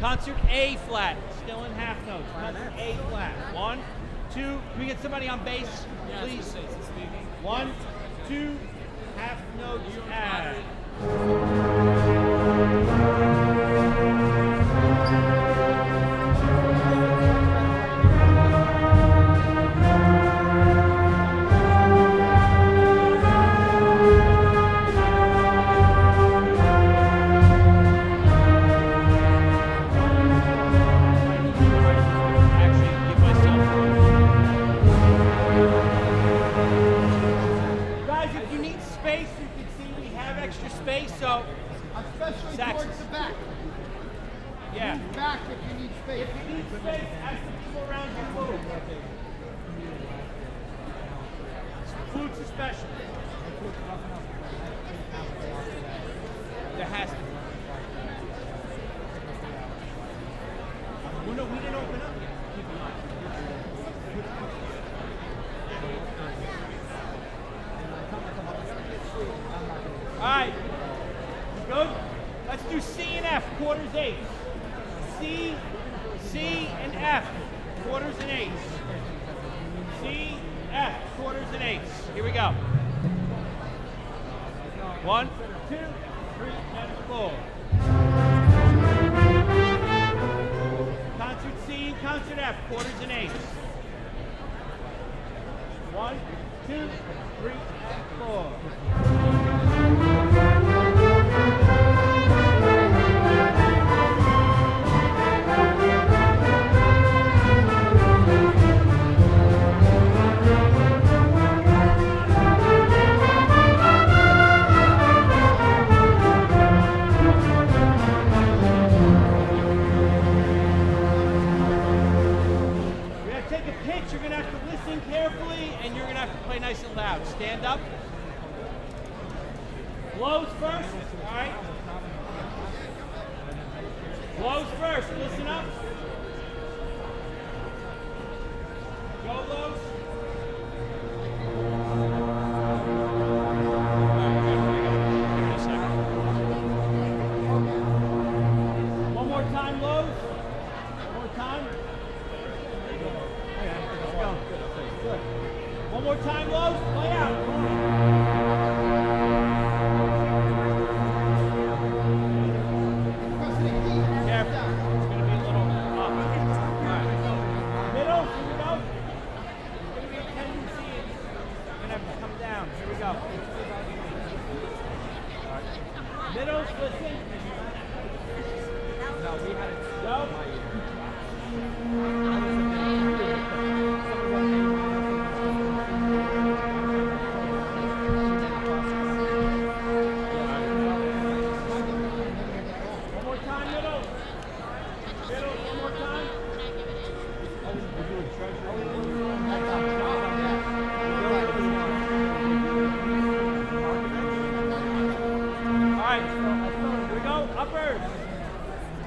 Concert A flat, still in half notes. Concert A flat. 1, 2. Can we get somebody on bass, please? 1, 2, half notes add. So, especially towards the back. Yeah. Move back if you need space. If you need space, ask the people around you to move. Flutes especially. There has to be. Well, no, we didn't open up yet. Keep in mind. All right. Good. Let's do C and F, quarters eighths. C and F, quarters and eighths. C, F, quarters and eighths. Here we go. 1, 2, 3, and 4. Concert C, concert F, quarters and eighths. 1, 2, 3, and 4. You're going to have to listen carefully, and you're going to have to play nice and loud. Stand up. Blows first. All right. Blows first. Listen up. Go lows. One more time, lows. One more time. One more time, lows. Play out. Careful. It's going to be a little up. All right. Middle. Here we go. It's going to be a tendency. It's going to have to come down. Here we go. All right. Middle. Listen. No, we had it. Go.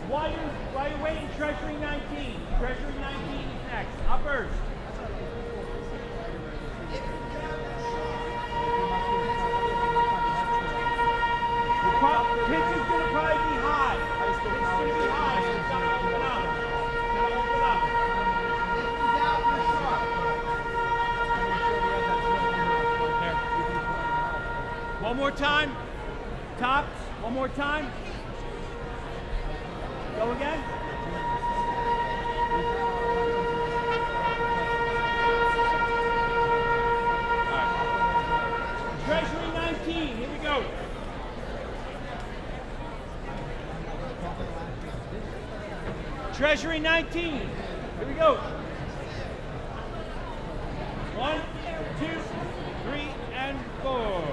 While you're waiting, Treasury 19. Treasury 19 is next. Uppers. The pitch is going to probably be high. It's going to be high, so it's going to open up. It's going to open up. One more time. Tops. One more time. Go again. All right. Treasury 19. Here we go. Treasury 19. Here we go. 1, 2, 3, and 4.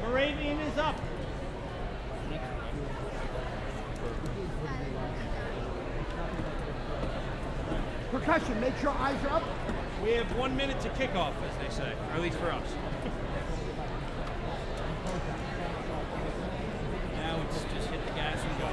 Moravian is up. Percussion, make sure eyes are up. We have 1 minute to kick off, as they say, or at least for us. Now it's just hit the gas and go.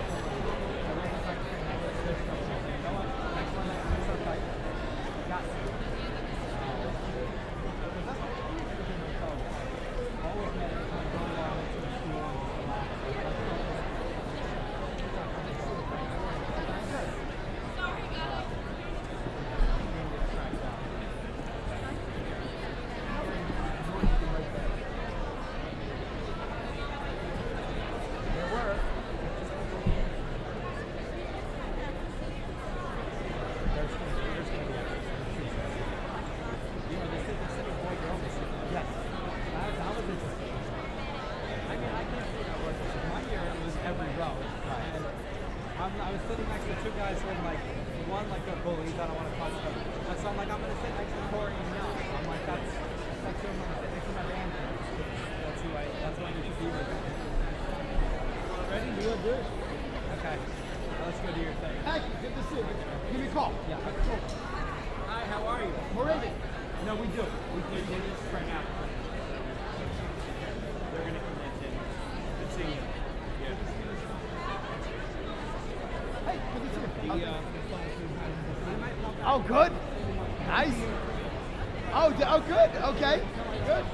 I was sitting next to two guys with like one like a bullies. I don't want to touch them. And so I'm like, I'm gonna sit next to Corey and Nell. I'm like, that's who I'm gonna sit next to my band. That's who I need to be with. Ready? You wanna do it? Okay. Now let's go do your thing. Thank you. Good to see you. Give me a call. Yeah. Okay, cool. Hi. How are you? Moravian. No, we do. We just right now. They're gonna condense in. Good seeing you. Yeah. Hey, good to see you. The, Oh, good. Nice. Oh, good. Okay. Good.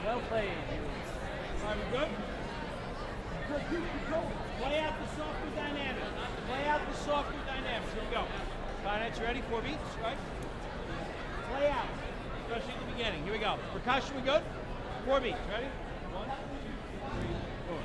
Well played. All right, we good? Play out the softer dynamics. Play out the softer dynamics. Here we go. Finance ready? 4 beats, right? Play out, especially at the beginning. Here we go. Percussion, we good? 4 beats. Ready? 1, 2, 3, 4.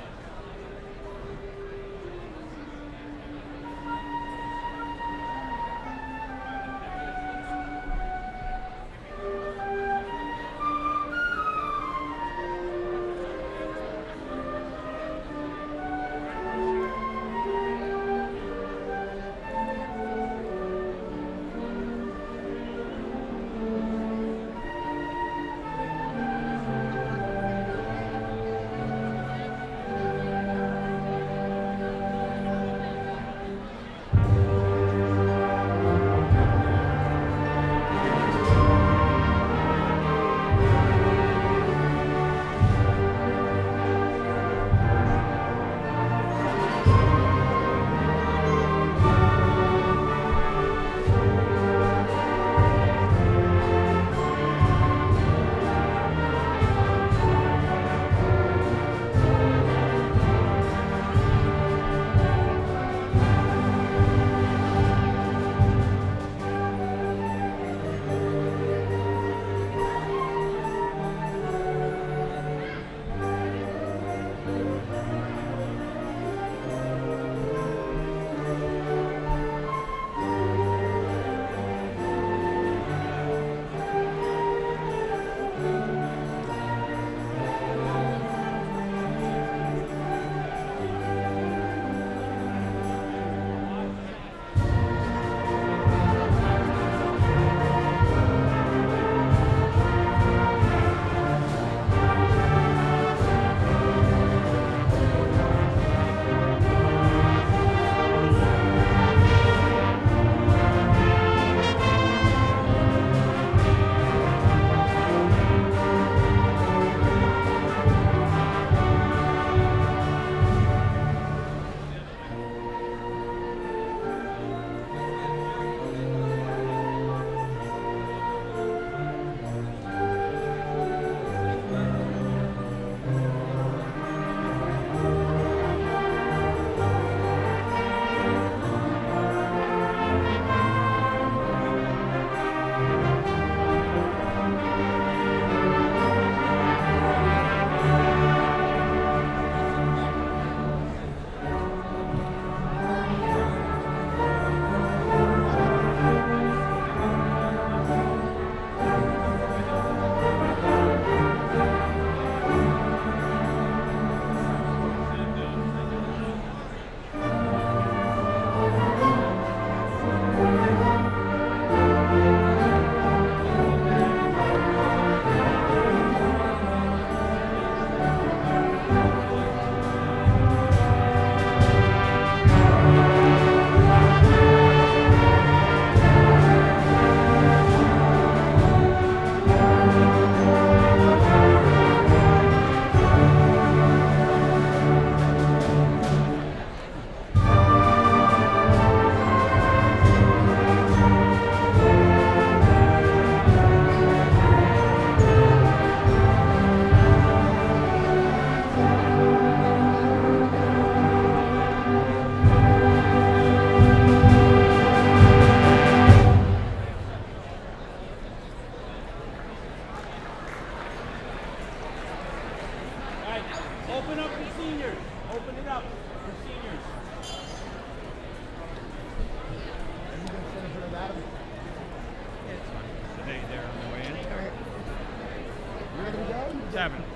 What's happening?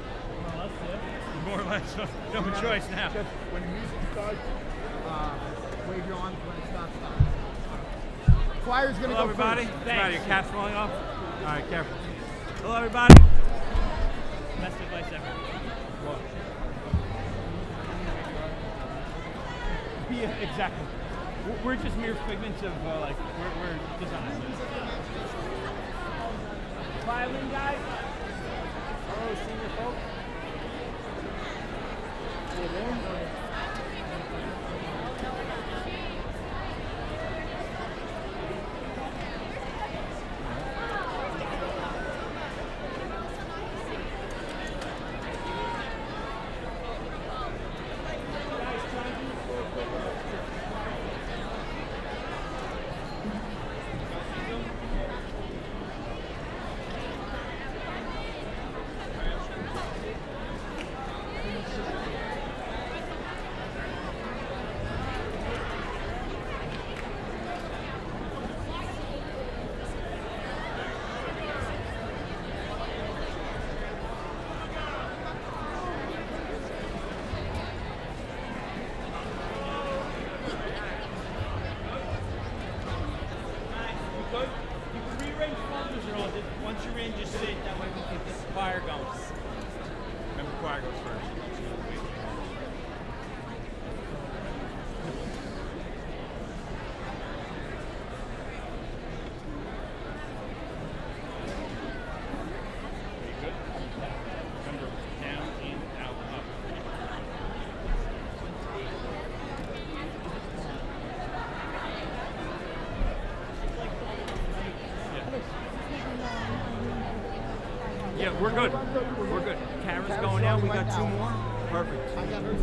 More or less, no choice now. Just when the music starts, wave your arms when it stops. Choir's gonna Hello, go everybody. first. Thanks. Your cat's falling off. All right, careful. Hello, everybody. Best advice ever. What? Yeah, exactly. We're just mere figments of like we're design. Violin guys. Hello, senior folks. choir goes first. Very good. Remember, down, in, out, up. Yeah, we're good. We're good. Kara's going out. We got 2 more. Perfect. I got hers.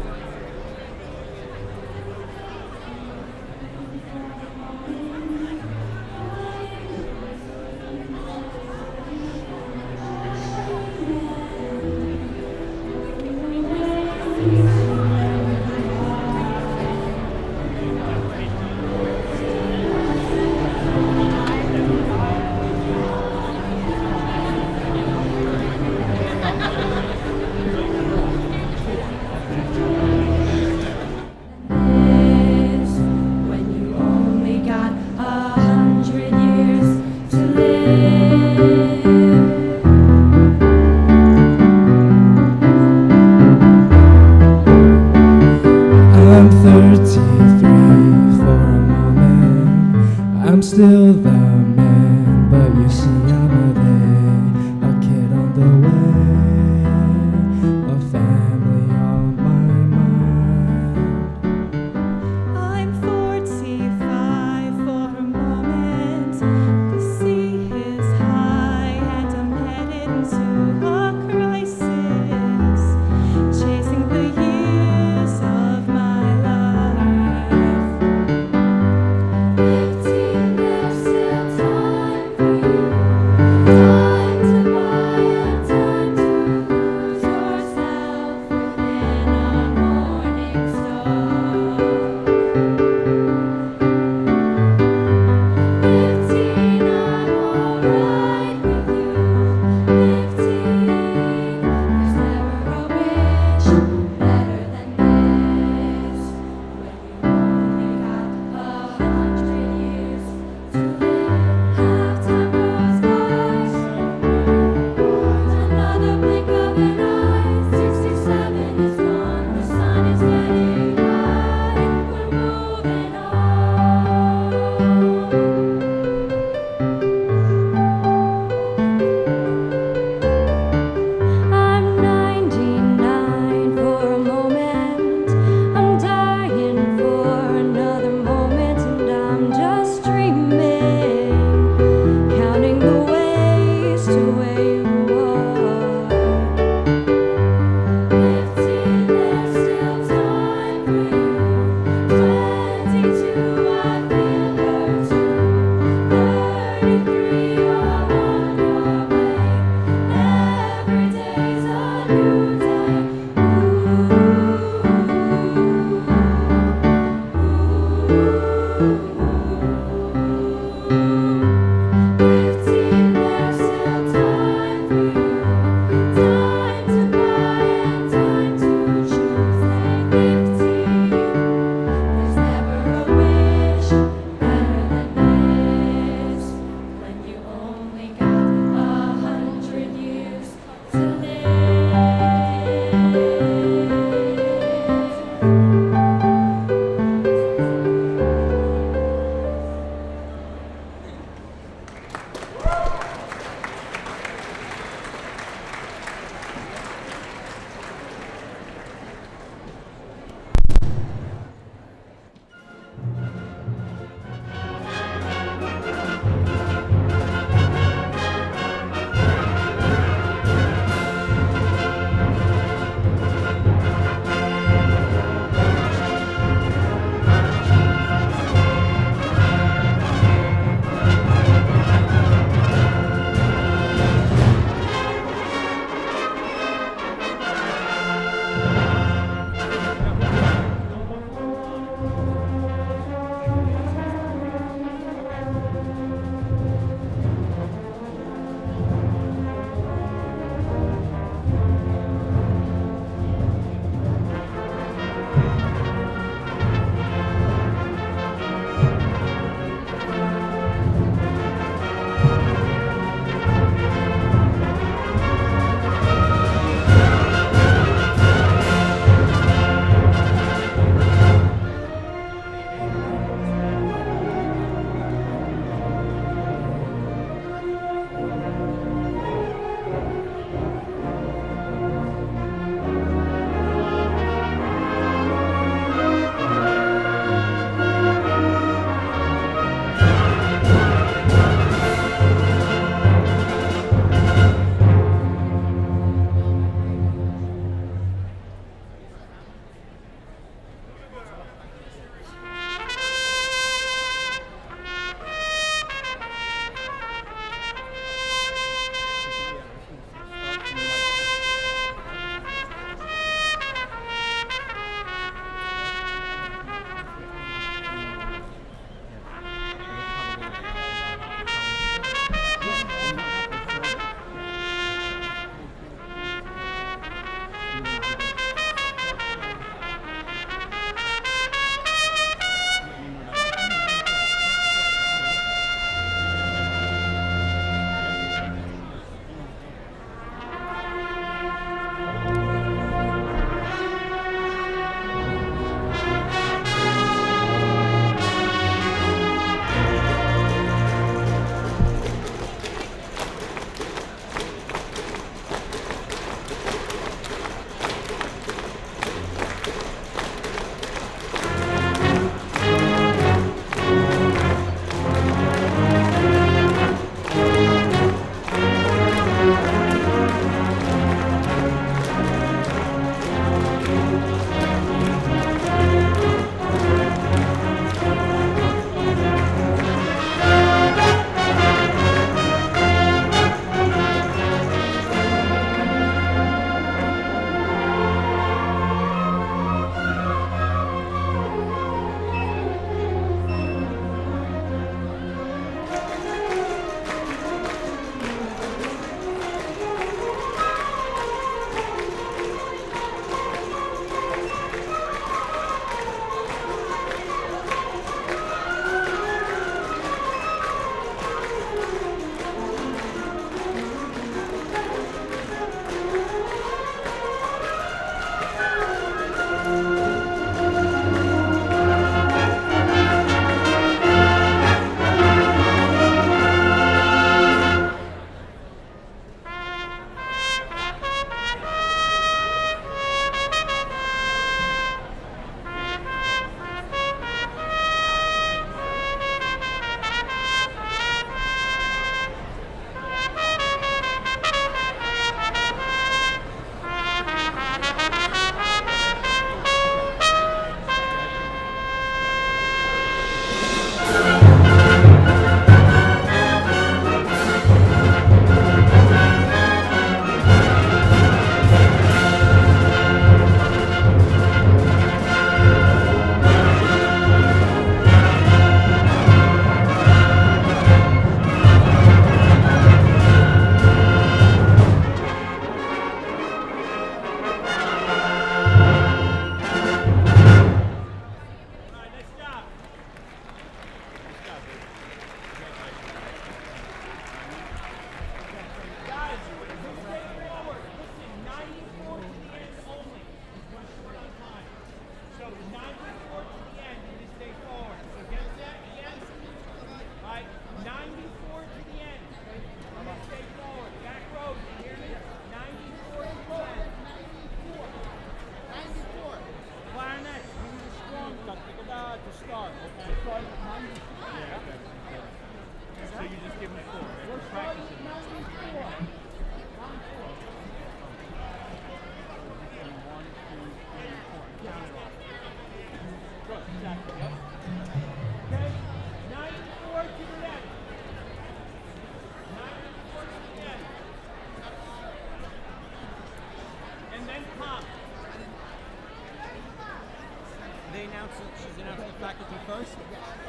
she's announcing the faculty first?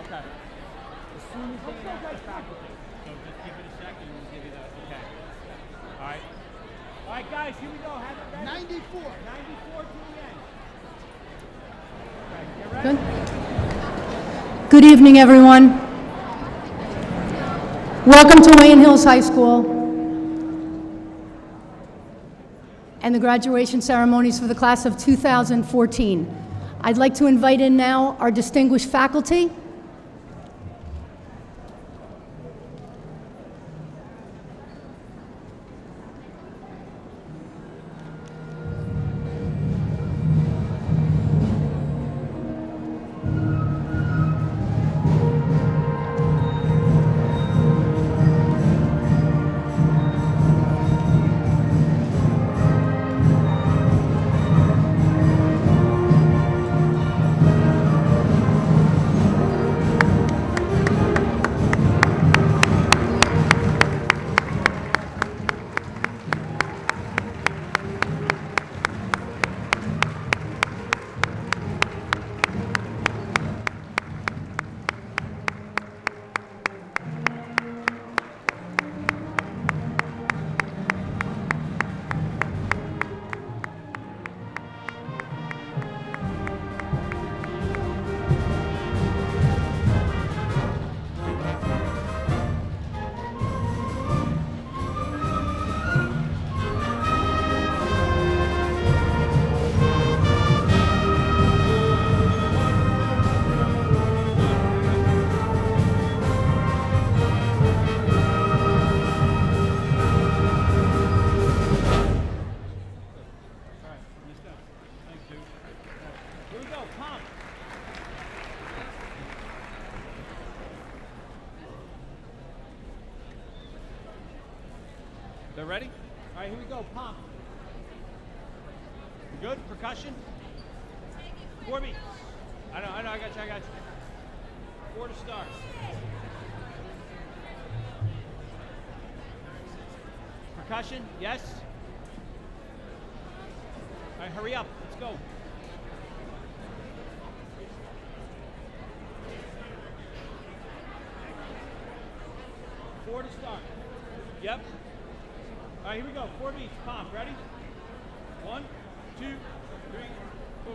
Okay. As soon as they announce the faculty. So just give it a second and we'll give you the, okay. All right. All right, guys, here we go. Have it ready. 94. 94 to the end. Okay, get ready. Good. Good evening, everyone. Welcome to Wayne Hills High School and the graduation ceremonies for the class of 2014. I'd like to invite in now our distinguished faculty. They're ready? All right, here we go. Pomp. You good? Percussion? 4 beats. I know, I got you. 4 to start. Percussion? Yes? All right, hurry up. Let's go. Four to start. Yep. All right, here we go. 4 beats. Pomp. Ready? 1, 2, 3, 4.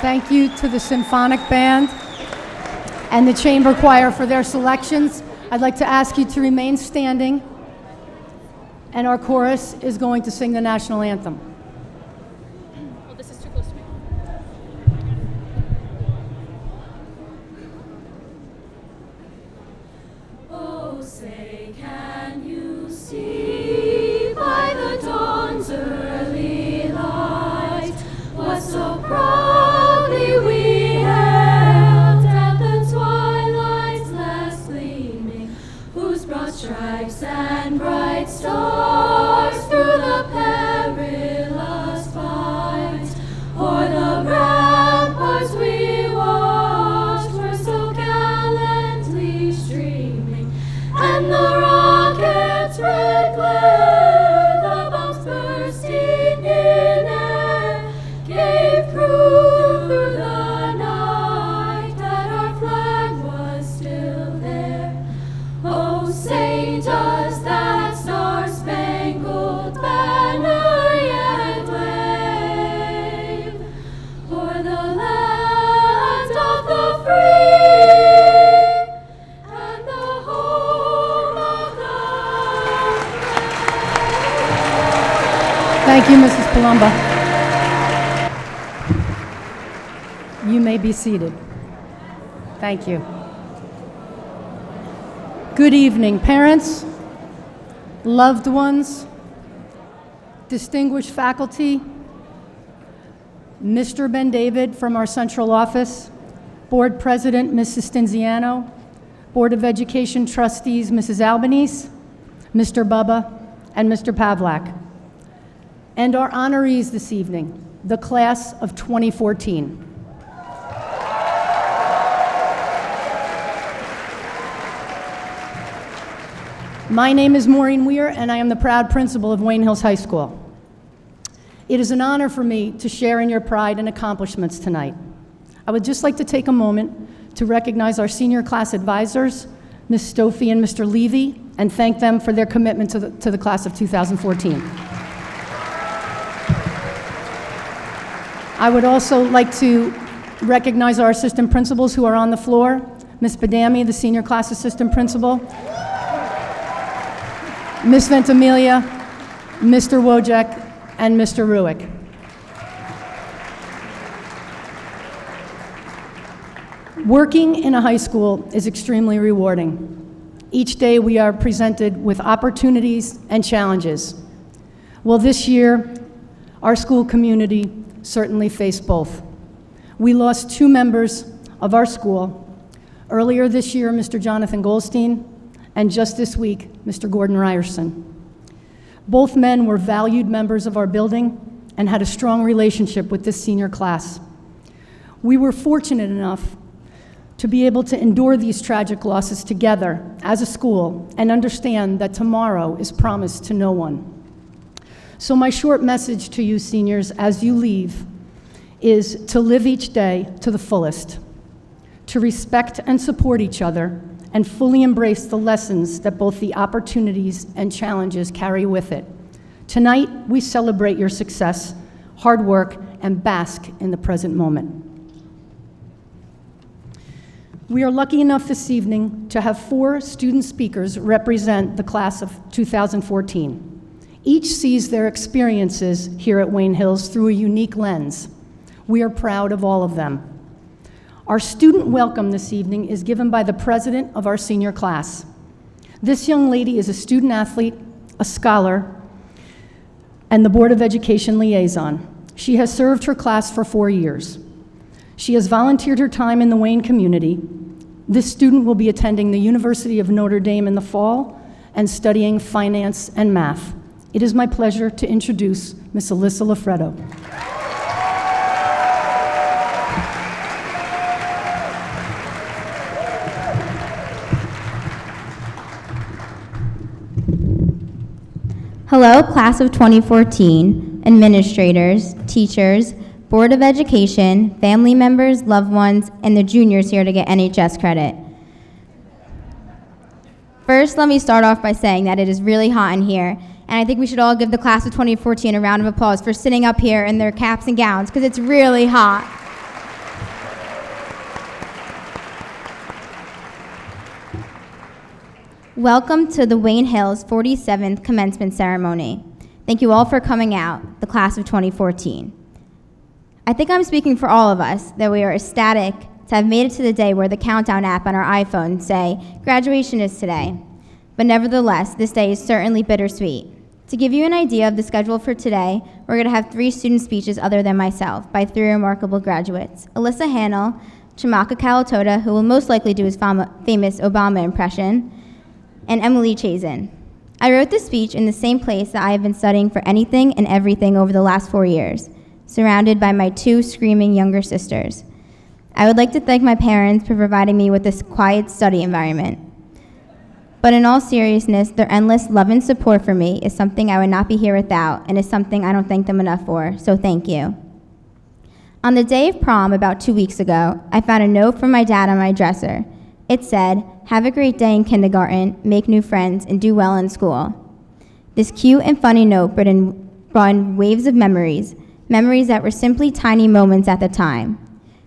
Thank you to the symphonic band and the chamber choir for their selections. I'd like to ask you to remain standing, and our chorus is going to sing the national anthem. Oh, this is too close to me. Oh, say, can you see by the dawn's early light what so proudly we hailed at the twilight's last gleaming, whose broad stripes and bright stars through the perilous fight o'er the ramparts we watched were so gallantly streaming, and the rocket's red glare, the bombs bursting in air, gave proof through the night that our flag was still there. Oh, say, does that star-spangled banner yet wave o'er the land of the free and the home of the brave? Thank you, Mrs. Palumba. You may be seated. Thank you. Good evening, parents, loved ones, distinguished faculty, Mr. Ben David from our central office, Board President Mrs. Stinziano, Board of Education Trustees Mrs. Albanese, Mr. Bubba, and Mr. Pavlak, and our honorees this evening, the class of 2014. My name is Maureen Weir, and I am the proud principal of Wayne Hills High School. It is an honor for me to share in your pride and accomplishments tonight. I would just like to take a moment to recognize our senior class advisors, Ms. Stoffi and Mr. Levy, and thank them for their commitment to the class of 2014. I would also like to recognize our assistant principals who are on the floor, Ms. Badami, the senior class assistant principal, Ms. Ventimiglia, Mr. Wojek, and Mr. Ruick. Working in a high school is extremely rewarding. Each day we are presented with opportunities and challenges. Well, this year, our school community certainly faced both. We lost 2 members of our school. Earlier this year, Mr. Jonathan Goldstein, and just this week, Mr. Gordon Ryerson. Both men were valued members of our building and had a strong relationship with this senior class. We were fortunate enough to be able to endure these tragic losses together as a school and understand that tomorrow is promised to no one. So my short message to you seniors as you leave is to live each day to the fullest, to respect and support each other, and fully embrace the lessons that both the opportunities and challenges carry with it. Tonight, we celebrate your success, hard work, and bask in the present moment. We are lucky enough this evening to have 4 student speakers represent the class of 2014. Each sees their experiences here at Wayne Hills through a unique lens. We are proud of all of them. Our student welcome this evening is given by the president of our senior class. This young lady is a student athlete, a scholar, and the Board of Education liaison. She has served her class for 4 years. She has volunteered her time in the Wayne community. This student will be attending the University of Notre Dame in the fall and studying finance and math. It is my pleasure to introduce Ms. Alyssa Lafredo. Hello, class of 2014, administrators, teachers, Board of Education, family members, loved ones, and the juniors here to get NHS credit. First, let me start off by saying that it is really hot in here, and I think we should all give the class of 2014 a round of applause for sitting up here in their caps and gowns, because it's really hot. Welcome to the Wayne Hills 47th commencement ceremony. Thank you all for coming out, the class of 2014. I think I'm speaking for all of us that we are ecstatic to have made it to the day where the countdown app on our iPhone say, graduation is today. But nevertheless, this day is certainly bittersweet. To give you an idea of the schedule for today, we're going to have 3 student speeches other than myself by 3 remarkable graduates. Alyssa Hannell, Chimaka Kalatota, who will most likely do his famous Obama impression, and Emily Chazen. I wrote this speech in the same place that I have been studying for anything and everything over the last 4 years, surrounded by my 2 screaming younger sisters. I would like to thank my parents for providing me with this quiet study environment. But in all seriousness, their endless love and support for me is something I would not be here without, and is something I don't thank them enough for, so thank you. On the day of prom about 2 weeks ago, I found a note from my dad on my dresser. It said, "Have a great day in kindergarten, make new friends, and do well in school." This cute and funny note brought in waves of memories that were simply tiny moments at the time.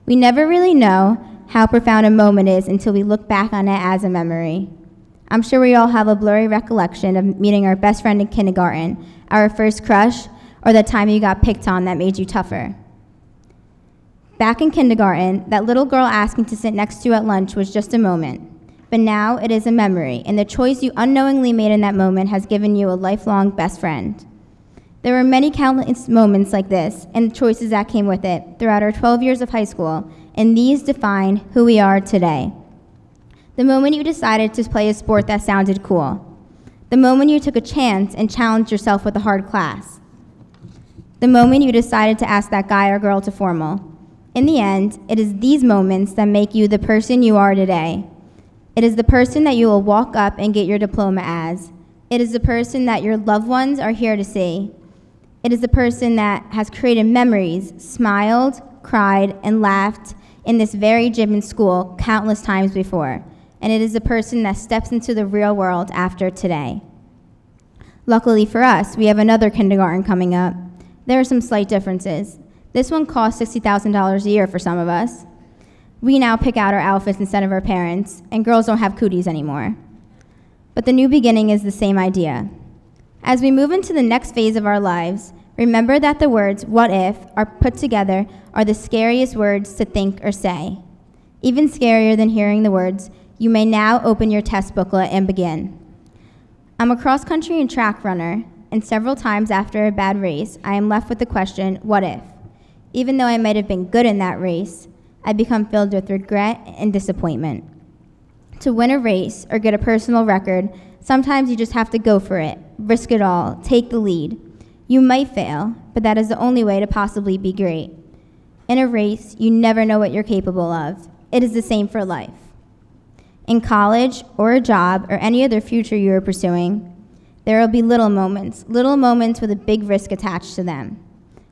We never really know how profound a moment is until we look back on it as a memory. I'm sure we all have a blurry recollection of meeting our best friend in kindergarten, our first crush, or the time you got picked on that made you tougher. Back in kindergarten, that little girl asking to sit next to you at lunch was just a moment. But now it is a memory, and the choice you unknowingly made in that moment has given you a lifelong best friend. There were many countless moments like this, and the choices that came with it throughout our 12 years of high school, and these define who we are today. The moment you decided to play a sport that sounded cool. The moment you took a chance and challenged yourself with a hard class. The moment you decided to ask that guy or girl to formal. In the end, it is these moments that make you the person you are today. It is the person that you will walk up and get your diploma as. It is the person that your loved ones are here to see. It is the person that has created memories, smiled, cried, and laughed in this very gym in school countless times before. And it is the person that steps into the real world after today. Luckily for us, we have another kindergarten coming up. There are some slight differences. This one costs $60,000 a year for some of us. We now pick out our outfits instead of our parents, and girls don't have cooties anymore. But the new beginning is the same idea. As we move into the next phase of our lives, remember that the words, "what if," are put together are the scariest words to think or say. Even scarier than hearing the words, "You may now open your test booklet and begin." I'm a cross-country and track runner, and several times after a bad race, I am left with the question, what if? Even though I might have been good in that race, I become filled with regret and disappointment. To win a race or get a personal record, sometimes you just have to go for it, risk it all, take the lead. You might fail, but that is the only way to possibly be great. In a race, you never know what you're capable of. It is the same for life. In college, or a job, or any other future you are pursuing, there will be little moments with a big risk attached to them.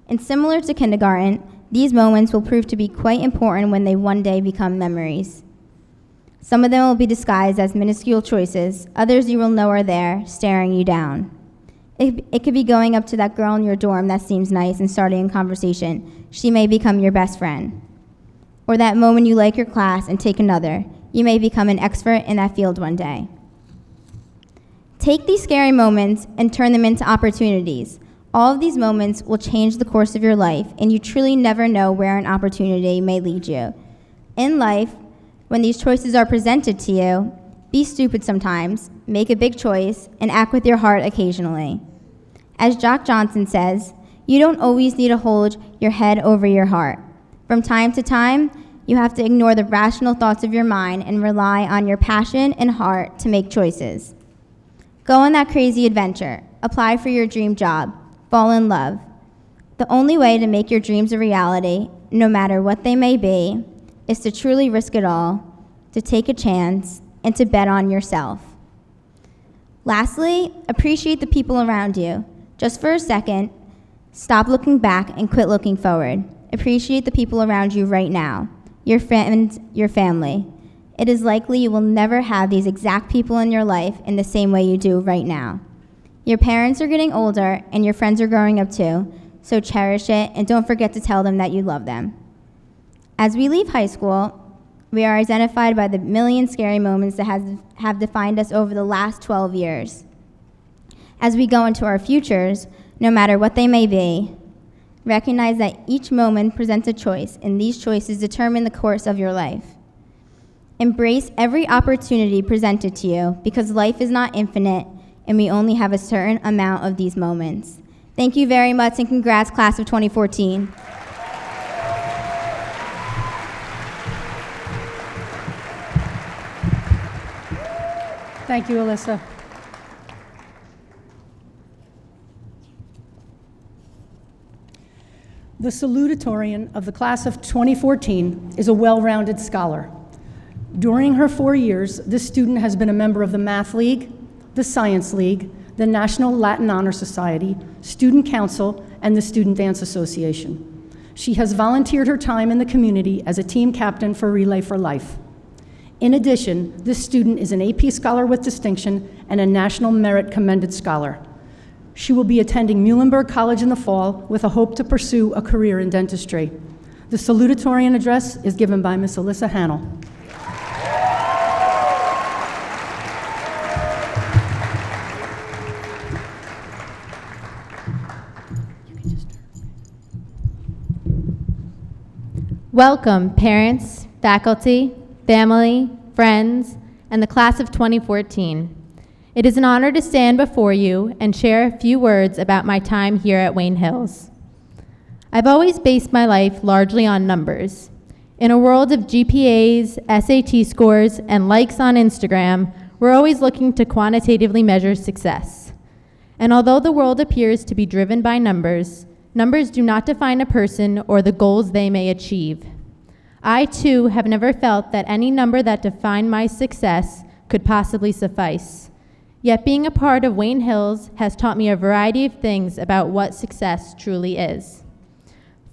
And similar to kindergarten, these moments will prove to be quite important when they one day become memories. Some of them will be disguised as minuscule choices, others you will know are there, staring you down. It could be going up to that girl in your dorm that seems nice and starting a conversation. She may become your best friend. Or that moment you like your class and take another. You may become an expert in that field one day. Take these scary moments and turn them into opportunities. All of these moments will change the course of your life, and you truly never know where an opportunity may lead you. In life, when these choices are presented to you, be stupid sometimes, make a big choice, and act with your heart occasionally. As Jock Johnson says, you don't always need to hold your head over your heart. From time to time, you have to ignore the rational thoughts of your mind and rely on your passion and heart to make choices. Go on that crazy adventure, apply for your dream job, fall in love. The only way to make your dreams a reality, no matter what they may be, is to truly risk it all, to take a chance, and to bet on yourself. Lastly, appreciate the people around you. Just for a second, stop looking back and quit looking forward. Appreciate the people around you right now, your friends, your family. It is likely you will never have these exact people in your life in the same way you do right now. Your parents are getting older, and your friends are growing up too, so cherish it and don't forget to tell them that you love them. As we leave high school, We are identified by the million scary moments that have defined us over the last 12 years. As we go into our futures, no matter what they may be, recognize that each moment presents a choice, and these choices determine the course of your life. Embrace every opportunity presented to you, because life is not infinite, and we only have a certain amount of these moments. Thank you very much, and congrats, class of 2014. Thank you, Alyssa. The Salutatorian of the class of 2014 is a well-rounded scholar. During her 4 years, this student has been a member of the Math League, the Science League, the National Latin Honor Society, Student Council, and the Student Dance Association. She has volunteered her time in the community as a team captain for Relay for Life. In addition, this student is an AP Scholar with Distinction and a National Merit Commended Scholar. She will be attending Muhlenberg College in the fall with a hope to pursue a career in dentistry. The salutatorian address is given by Ms. Alyssa Hannell. Welcome, parents, faculty, family, friends, and the class of 2014. It is an honor to stand before you and share a few words about my time here at Wayne Hills. I've always based my life largely on numbers. In a world of GPAs, SAT scores, and likes on Instagram, we're always looking to quantitatively measure success. And although the world appears to be driven by numbers, numbers do not define a person or the goals they may achieve. I, too, have never felt that any number that defined my success could possibly suffice. Yet being a part of Wayne Hills has taught me a variety of things about what success truly is.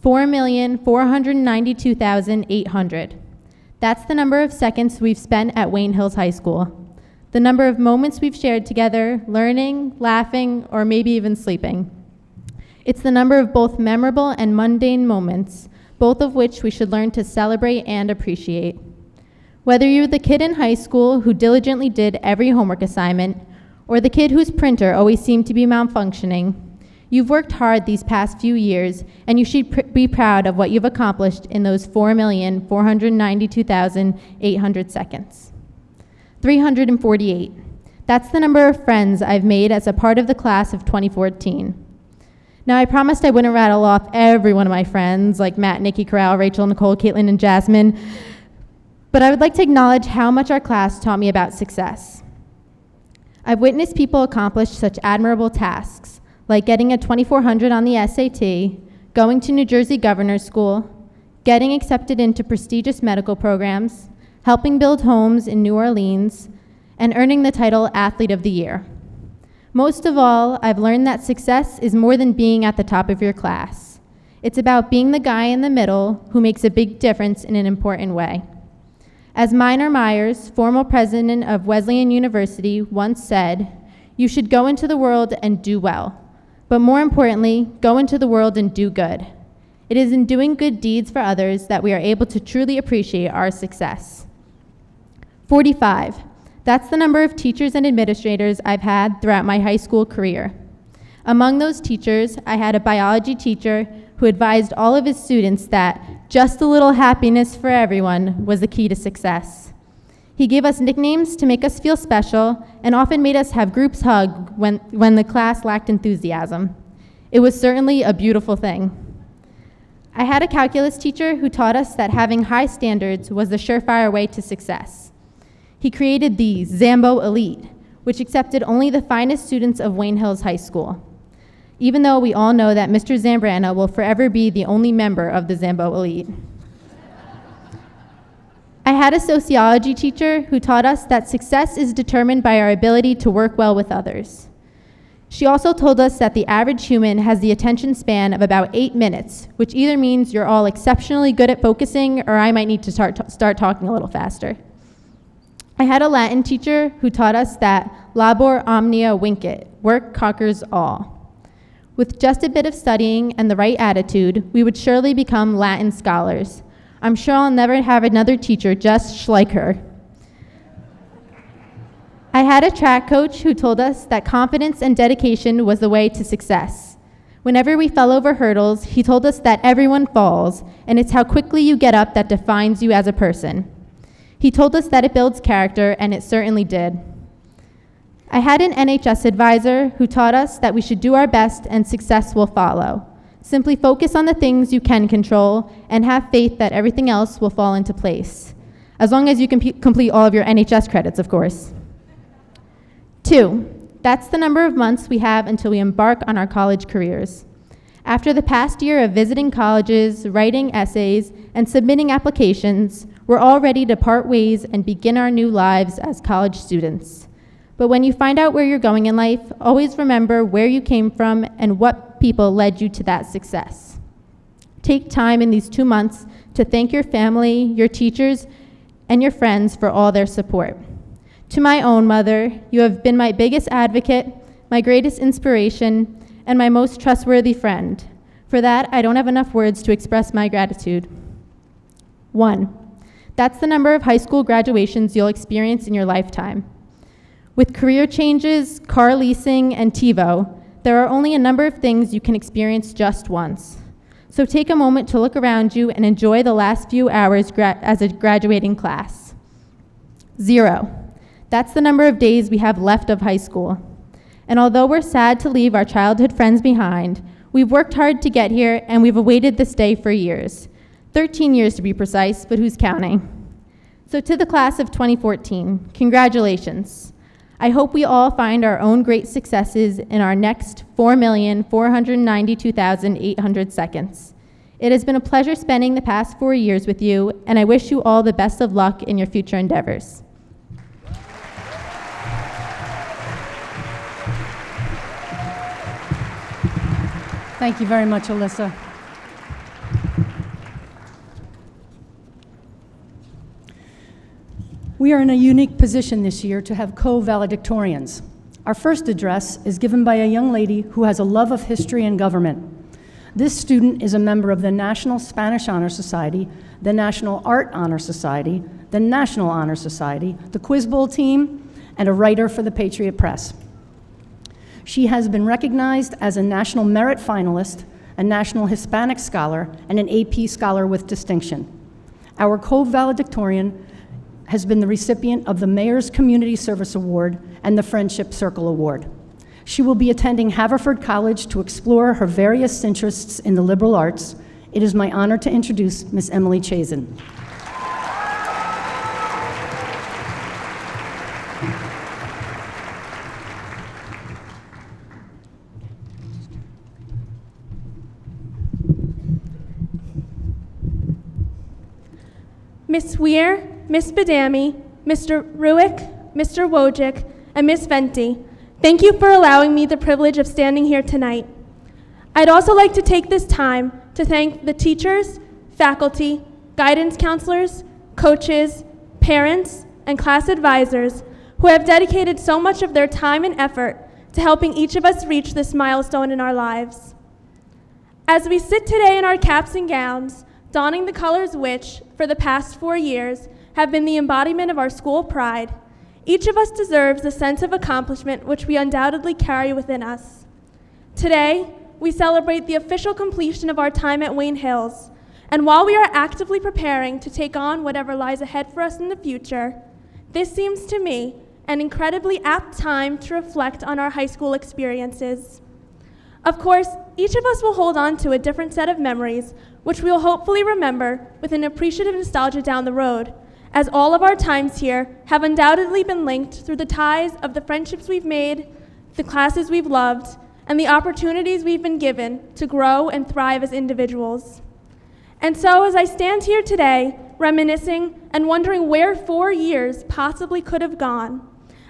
4,492,800. That's the number of seconds we've spent at Wayne Hills High School. The number of moments we've shared together, learning, laughing, or maybe even sleeping. It's the number of both memorable and mundane moments, both of which we should learn to celebrate and appreciate. Whether you're the kid in high school who diligently did every homework assignment, or the kid whose printer always seemed to be malfunctioning, you've worked hard these past few years, and you should be proud of what you've accomplished in those 4,492,800 seconds. 348. That's the number of friends I've made as a part of the class of 2014. Now, I promised I wouldn't rattle off every one of my friends, like Matt, Nikki, Corral, Rachel, Nicole, Caitlin, and Jasmine, but I would like to acknowledge how much our class taught me about success. I've witnessed people accomplish such admirable tasks, like getting a 2400 on the SAT, going to New Jersey Governor's School, getting accepted into prestigious medical programs, helping build homes in New Orleans, and earning the title Athlete of the Year. Most of all, I've learned that success is more than being at the top of your class. It's about being the guy in the middle who makes a big difference in an important way. As Minor Myers, former president of Wesleyan University, once said, "You should go into the world and do well, but more importantly, go into the world and do good. It is in doing good deeds for others that we are able to truly appreciate our success." 45. That's the number of teachers and administrators I've had throughout my high school career. Among those teachers, I had a biology teacher who advised all of his students that just a little happiness for everyone was the key to success. He gave us nicknames to make us feel special and often made us have groups hug when the class lacked enthusiasm. It was certainly a beautiful thing. I had a calculus teacher who taught us that having high standards was the surefire way to success. He created the Zambo Elite, which accepted only the finest students of Wayne Hills High School, even though we all know that Mr. Zambrana will forever be the only member of the Zambo Elite. I had a sociology teacher who taught us that success is determined by our ability to work well with others. She also told us that the average human has the attention span of about 8 minutes, which either means you're all exceptionally good at focusing or I might need to start talking a little faster. I had a Latin teacher who taught us that labor omnia vincit, work conquers all. With just a bit of studying and the right attitude, we would surely become Latin scholars. I'm sure I'll never have another teacher just like her. I had a track coach who told us that confidence and dedication was the way to success. Whenever we fell over hurdles, he told us that everyone falls, and it's how quickly you get up that defines you as a person. He told us that it builds character, and it certainly did. I had an NHS advisor who taught us that we should do our best and success will follow. Simply focus on the things you can control and have faith that everything else will fall into place. As long as you can complete all of your NHS credits, of course. 2, that's the number of months we have until we embark on our college careers. After the past year of visiting colleges, writing essays, and submitting applications, we're all ready to part ways and begin our new lives as college students. But when you find out where you're going in life, always remember where you came from and what people led you to that success. Take time in these 2 months to thank your family, your teachers, and your friends for all their support. To my own mother, you have been my biggest advocate, my greatest inspiration, and my most trustworthy friend. For that, I don't have enough words to express my gratitude. 1, that's the number of high school graduations you'll experience in your lifetime. With career changes, car leasing, and TiVo, there are only a number of things you can experience just once. So take a moment to look around you and enjoy the last few hours as a graduating class. 0, that's the number of days we have left of high school. And although we're sad to leave our childhood friends behind, we've worked hard to get here and we've awaited this day for years. 13 years to be precise, but who's counting? So to the class of 2014, congratulations. I hope we all find our own great successes in our next 4,492,800 seconds. It has been a pleasure spending the past 4 years with you, and I wish you all the best of luck in your future endeavors. Thank you very much, Alyssa. We are in a unique position this year to have co-valedictorians. Our first address is given by a young lady who has a love of history and government. This student is a member of the National Spanish Honor Society, the National Art Honor Society, the National Honor Society, the Quiz Bowl team, and a writer for the Patriot Press. She has been recognized as a National Merit Finalist, a National Hispanic Scholar, and an AP Scholar with distinction. Our co-valedictorian has been the recipient of the Mayor's Community Service Award and the Friendship Circle Award. She will be attending Haverford College to explore her various interests in the liberal arts. It is my honor to introduce Ms. Emily Chazen. Ms. Weir, Ms. Badami, Mr. Ruick, Mr. Wojcik, and Ms. Venti, thank you for allowing me the privilege of standing here tonight. I'd also like to take this time to thank the teachers, faculty, guidance counselors, coaches, parents, and class advisors who have dedicated so much of their time and effort to helping each of us reach this milestone in our lives. As we sit today in our caps and gowns, donning the colors which, for the past 4 years, have been the embodiment of our school pride, each of us deserves the sense of accomplishment which we undoubtedly carry within us. Today, we celebrate the official completion of our time at Wayne Hills, and while we are actively preparing to take on whatever lies ahead for us in the future, this seems to me an incredibly apt time to reflect on our high school experiences. Of course, each of us will hold on to a different set of memories, which we will hopefully remember with an appreciative nostalgia down the road, as all of our times here have undoubtedly been linked through the ties of the friendships we've made, the classes we've loved, and the opportunities we've been given to grow and thrive as individuals. And so as I stand here today, reminiscing and wondering where 4 years possibly could have gone,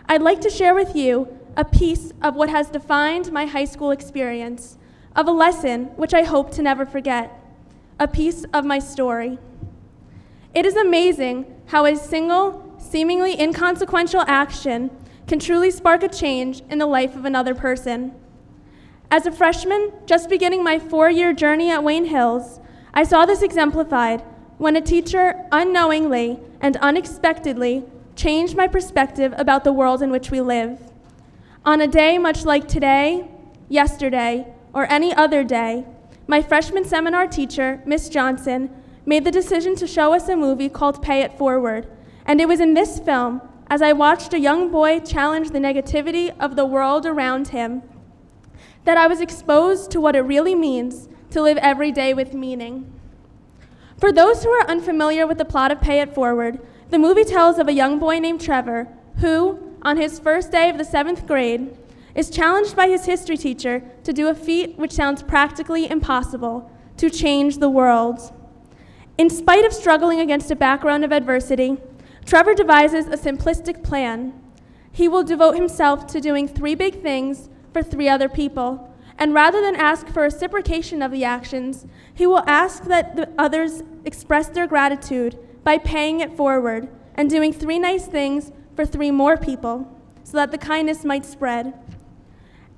I'd like to share with you a piece of what has defined my high school experience, of a lesson which I hope to never forget, a piece of my story. It is amazing how a single, seemingly inconsequential action can truly spark a change in the life of another person. As a freshman, just beginning my 4-year journey at Wayne Hills, I saw this exemplified when a teacher unknowingly and unexpectedly changed my perspective about the world in which we live. On a day much like today, yesterday, or any other day, my freshman seminar teacher, Miss Johnson, made the decision to show us a movie called Pay It Forward, and it was in this film, as I watched a young boy challenge the negativity of the world around him, that I was exposed to what it really means to live every day with meaning. For those who are unfamiliar with the plot of Pay It Forward, the movie tells of a young boy named Trevor who, on his first day of the 7th grade, is challenged by his history teacher to do a feat which sounds practically impossible, to change the world. In spite of struggling against a background of adversity, Trevor devises a simplistic plan. He will devote himself to doing 3 big things for 3 other people, and rather than ask for reciprocation of the actions, he will ask that the others express their gratitude by paying it forward and doing 3 nice things for 3 more people, so that the kindness might spread.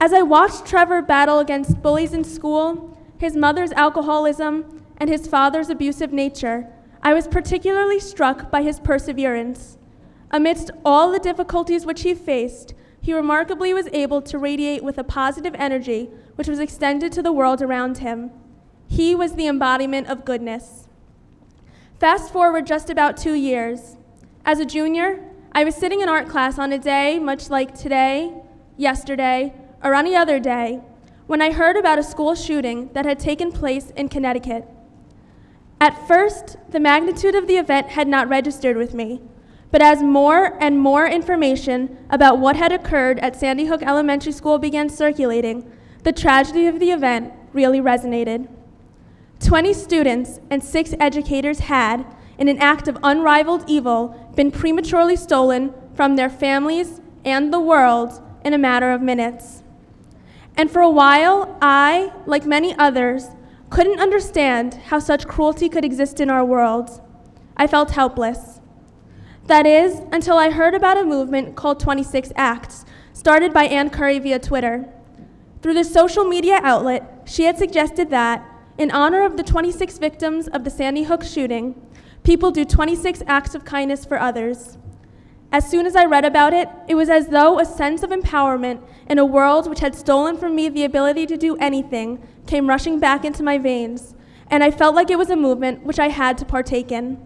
As I watched Trevor battle against bullies in school, his mother's alcoholism, and his father's abusive nature, I was particularly struck by his perseverance. Amidst all the difficulties which he faced, he remarkably was able to radiate with a positive energy which was extended to the world around him. He was the embodiment of goodness. Fast forward just about 2 years. As a junior, I was sitting in art class on a day much like today, yesterday, or any other day, when I heard about a school shooting that had taken place in Connecticut. At first, the magnitude of the event had not registered with me, but as more and more information about what had occurred at Sandy Hook Elementary School began circulating, the tragedy of the event really resonated. 20 students and 6 educators had, in an act of unrivaled evil, been prematurely stolen from their families and the world in a matter of minutes. And for a while, I, like many others, couldn't understand how such cruelty could exist in our world. I felt helpless. That is, until I heard about a movement called 26 Acts, started by Ann Curry via Twitter. Through the social media outlet, she had suggested that, in honor of the 26 victims of the Sandy Hook shooting, people do 26 acts of kindness for others. As soon as I read about it, it was as though a sense of empowerment in a world which had stolen from me the ability to do anything came rushing back into my veins, and I felt like it was a movement which I had to partake in.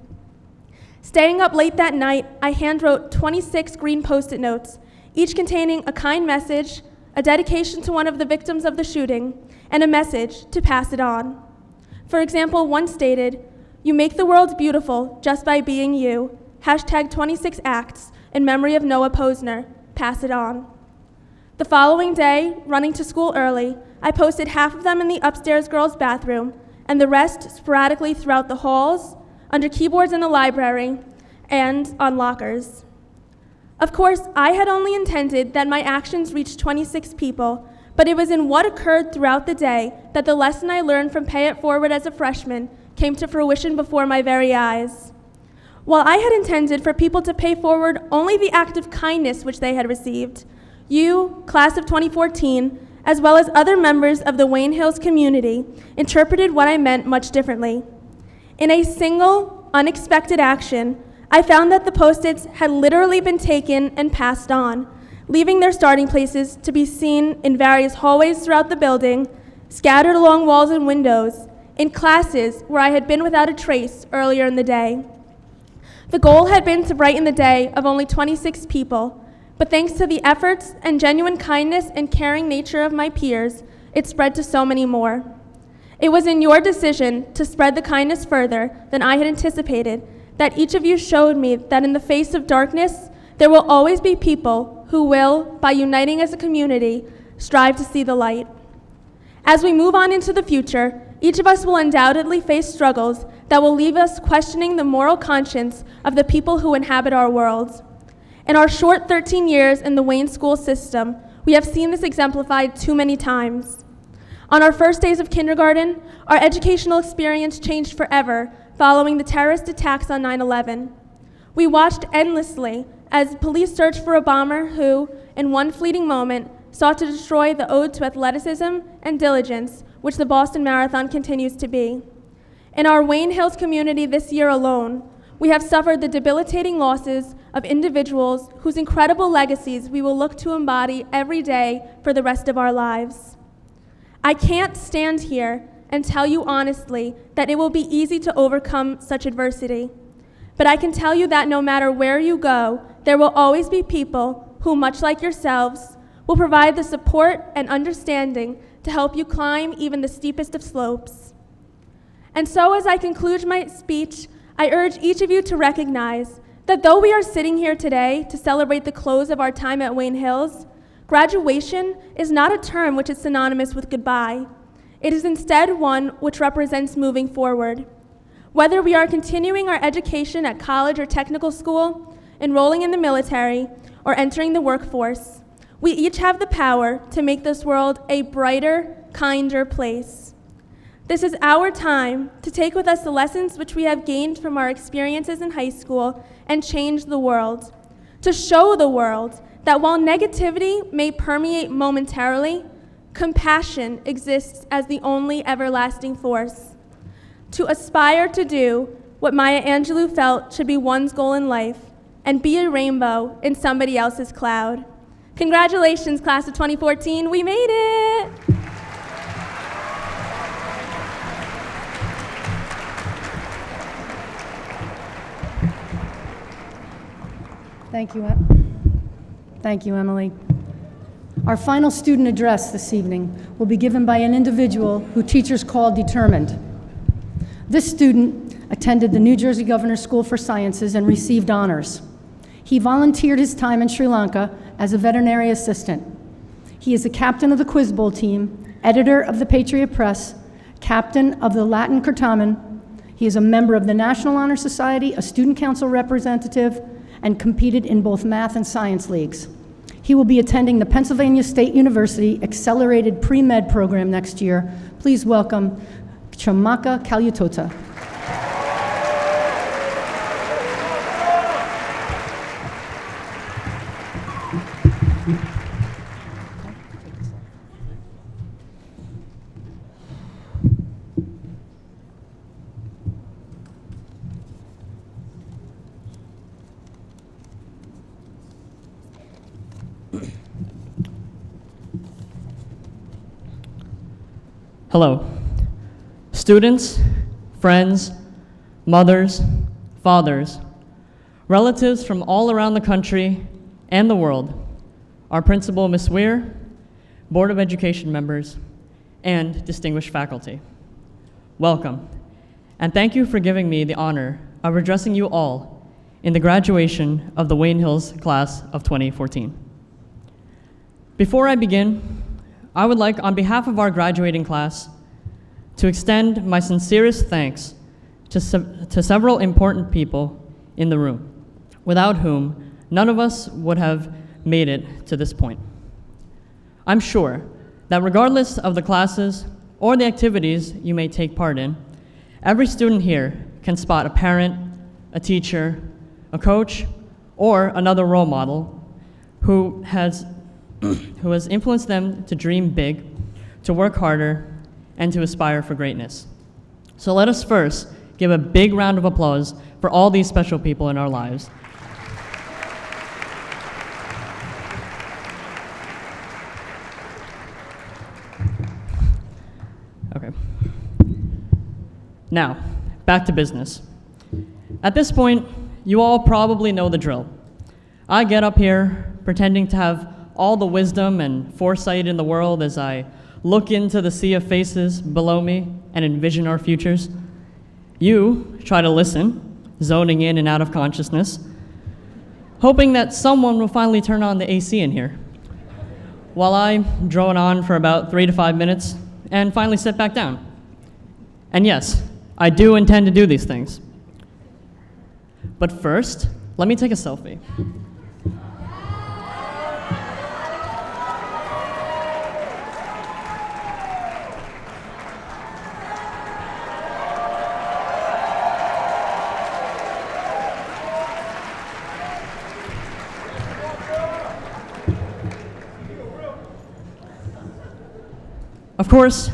Staying up late that night, I handwrote 26 green Post-it notes, each containing a kind message, a dedication to one of the victims of the shooting, and a message to pass it on. For example, one stated, "You make the world beautiful just by being you. Hashtag 26 Acts in memory of Noah Posner. Pass it on." The following day, running to school early, I posted half of them in the upstairs girls' bathroom and the rest sporadically throughout the halls, under keyboards in the library, and on lockers. Of course, I had only intended that my actions reach 26 people, but it was in what occurred throughout the day that the lesson I learned from Pay It Forward as a freshman came to fruition before my very eyes. While I had intended for people to pay forward only the act of kindness which they had received, you, class of 2014, as well as other members of the Wayne Hills community, interpreted what I meant much differently. In a single, unexpected action, I found that the Post-its had literally been taken and passed on, leaving their starting places to be seen in various hallways throughout the building, scattered along walls and windows, in classes where I had been without a trace earlier in the day. The goal had been to brighten the day of only 26 people, but thanks to the efforts and genuine kindness and caring nature of my peers, it spread to so many more. It was in your decision to spread the kindness further than I had anticipated that each of you showed me that in the face of darkness, there will always be people who will, by uniting as a community, strive to see the light. As we move on into the future, each of us will undoubtedly face struggles that will leave us questioning the moral conscience of the people who inhabit our world. In our short 13 years in the Wayne school system, we have seen this exemplified too many times. On our first days of kindergarten, our educational experience changed forever following the terrorist attacks on 9/11. We watched endlessly as police searched for a bomber who, in one fleeting moment, sought to destroy the ode to athleticism and diligence which the Boston Marathon continues to be. In our Wayne Hills community this year alone, we have suffered the debilitating losses of individuals whose incredible legacies we will look to embody every day for the rest of our lives. I can't stand here and tell you honestly that it will be easy to overcome such adversity. But I can tell you that no matter where you go, there will always be people who, much like yourselves, will provide the support and understanding to help you climb even the steepest of slopes. And so as I conclude my speech, I urge each of you to recognize that though we are sitting here today to celebrate the close of our time at Wayne Hills, graduation is not a term which is synonymous with goodbye. It is instead one which represents moving forward. Whether we are continuing our education at college or technical school, enrolling in the military, or entering the workforce, we each have the power to make this world a brighter, kinder place. This is our time to take with us the lessons which we have gained from our experiences in high school and change the world, to show the world that while negativity may permeate momentarily, compassion exists as the only everlasting force. To aspire to do what Maya Angelou felt should be one's goal in life, and be a rainbow in somebody else's cloud. Congratulations, class of 2014, we made it! Thank you, Emily. Our final student address this evening will be given by an individual who teachers call determined. This student attended the New Jersey Governor's School for Sciences and received honors. He volunteered his time in Sri Lanka as a veterinary assistant. He is a captain of the Quiz Bowl team, editor of the Patriot Press, captain of the Latin Curtamen. He is a member of the National Honor Society, a student council representative, and competed in both math and science leagues. He will be attending the Pennsylvania State University Accelerated Pre-Med program next year. Please welcome Chamaka Kalyutota. Hello, students, friends, mothers, fathers, relatives from all around the country and the world, our principal, Ms. Weir, Board of Education members, and distinguished faculty. Welcome, and thank you for giving me the honor of addressing you all in the graduation of the Wayne Hills class of 2014. Before I begin, I would like, on behalf of our graduating class, to extend my sincerest thanks to several important people in the room, without whom none of us would have made it to this point. I'm sure that regardless of the classes or the activities you may take part in, every student here can spot a parent, a teacher, a coach, or another role model who has influenced them to dream big, to work harder, and to aspire for greatness. So let us first give a big round of applause for all these special people in our lives. Okay. Now, back to business. At this point, you all probably know the drill. I get up here pretending to have all the wisdom and foresight in the world as I look into the sea of faces below me and envision our futures. You try to listen, zoning in and out of consciousness, hoping that someone will finally turn on the AC in here, while I drone on for about 3 to 5 minutes and finally sit back down. And yes, I do intend to do these things. But first, let me take a selfie. Of course,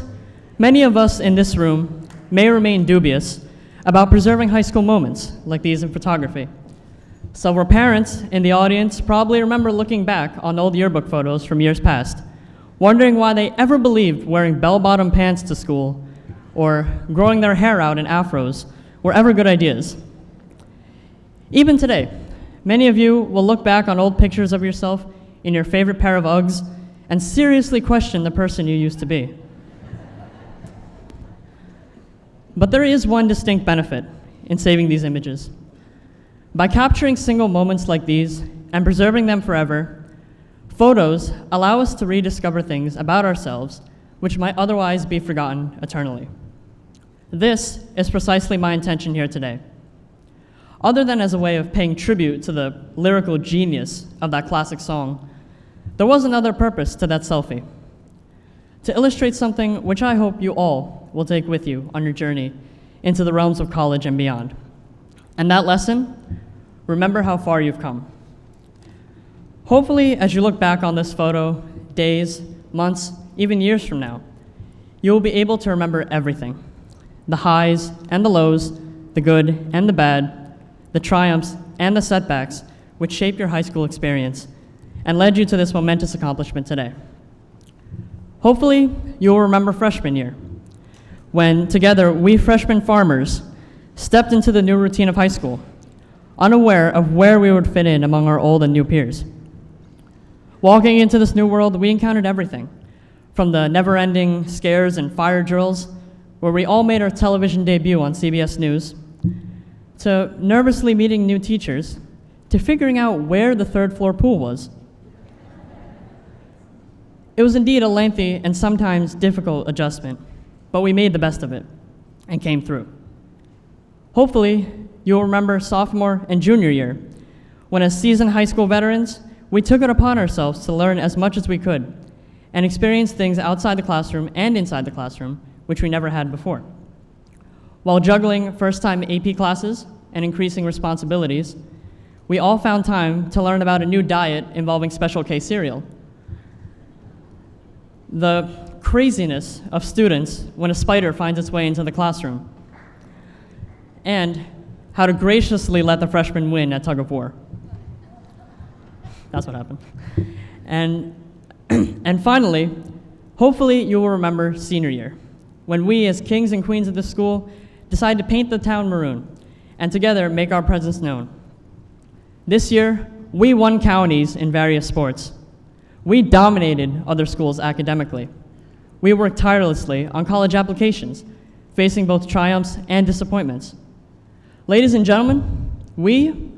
many of us in this room may remain dubious about preserving high school moments like these in photography. Several parents in the audience probably remember looking back on old yearbook photos from years past, wondering why they ever believed wearing bell-bottom pants to school or growing their hair out in afros were ever good ideas. Even today, many of you will look back on old pictures of yourself in your favorite pair of Uggs and seriously question the person you used to be. But there is one distinct benefit in saving these images. By capturing single moments like these and preserving them forever, photos allow us to rediscover things about ourselves which might otherwise be forgotten eternally. This is precisely my intention here today. Other than as a way of paying tribute to the lyrical genius of that classic song, there was another purpose to that selfie. To illustrate something which I hope you all will take with you on your journey into the realms of college and beyond. And that lesson, remember how far you've come. Hopefully, as you look back on this photo, days, months, even years from now, you will be able to remember everything. The highs and the lows, the good and the bad, the triumphs and the setbacks which shaped your high school experience and led you to this momentous accomplishment today. Hopefully, you will remember freshman year, when together we freshman farmers stepped into the new routine of high school, unaware of where we would fit in among our old and new peers. Walking into this new world, we encountered everything, from the never-ending scares and fire drills, where we all made our television debut on CBS News, to nervously meeting new teachers, to figuring out where the third-floor pool was. It was indeed a lengthy and sometimes difficult adjustment, but we made the best of it and came through. Hopefully, you'll remember sophomore and junior year, when as seasoned high school veterans, we took it upon ourselves to learn as much as we could and experience things outside the classroom and inside the classroom, which we never had before. While juggling first-time AP classes and increasing responsibilities, we all found time to learn about a new diet involving Special K cereal. The craziness of students when a spider finds its way into the classroom, and how to graciously let the freshmen win at tug of war. That's what happened. And finally, hopefully you will remember senior year, when we as kings and queens of this school decided to paint the town maroon and together make our presence known. This year, we won counties in various sports. We dominated other schools academically. We worked tirelessly on college applications, facing both triumphs and disappointments. Ladies and gentlemen, we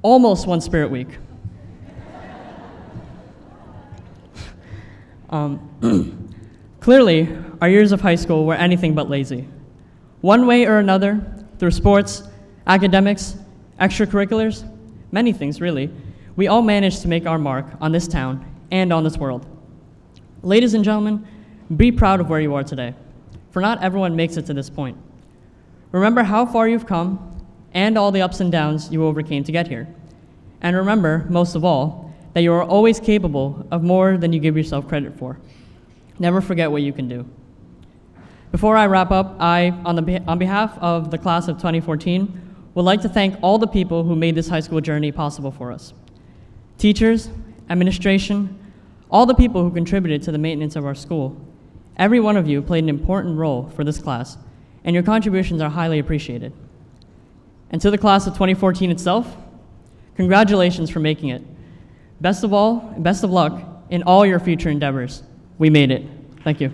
almost won Spirit Week. Clearly, our years of high school were anything but lazy. One way or another, through sports, academics, extracurriculars, many things really, we all managed to make our mark on this town and on this world. Ladies and gentlemen, be proud of where you are today, for not everyone makes it to this point. Remember how far you've come and all the ups and downs you overcame to get here. And remember, most of all, that you are always capable of more than you give yourself credit for. Never forget what you can do. Before I wrap up, on behalf of the class of 2014, would like to thank all the people who made this high school journey possible for us. Teachers, administration, all the people who contributed to the maintenance of our school. Every one of you played an important role for this class, and your contributions are highly appreciated. And to the class of 2014 itself, congratulations for making it. Best of all, and best of luck in all your future endeavors. We made it. Thank you.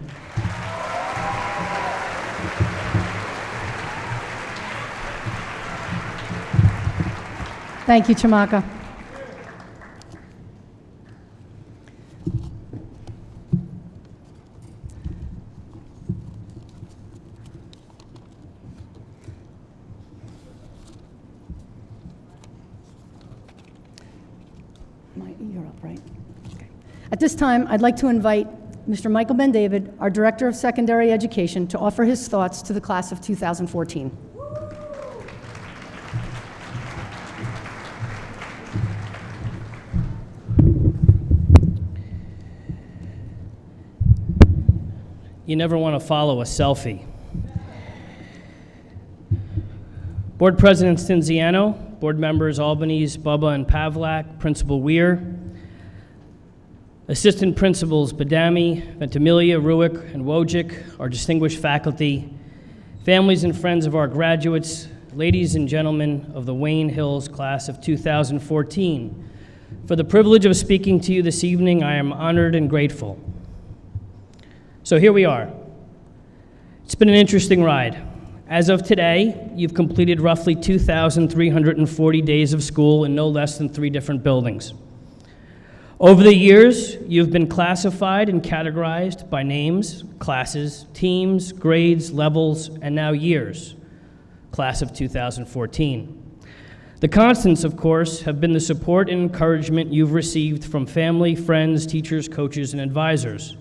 Thank you, Chamaka. You're up, right? Okay. At this time, I'd like to invite Mr. Michael Ben-David, our Director of Secondary Education, to offer his thoughts to the class of 2014. You never want to follow a selfie. Board President Stinziano, board members Albanese, Bubba, and Pavlak, Principal Weir, Assistant Principals Badami, Ventimiglia, Ruick, and Wojcik, our distinguished faculty, families and friends of our graduates, ladies and gentlemen of the Wayne Hills class of 2014. For the privilege of speaking to you this evening, I am honored and grateful. So here we are. It's been an interesting ride. As of today, you've completed roughly 2,340 days of school in no less than 3 different buildings. Over the years, you've been classified and categorized by names, classes, teams, grades, levels, and now years. Class of 2014. The constants, of course, have been the support and encouragement you've received from family, friends, teachers, coaches, and advisors,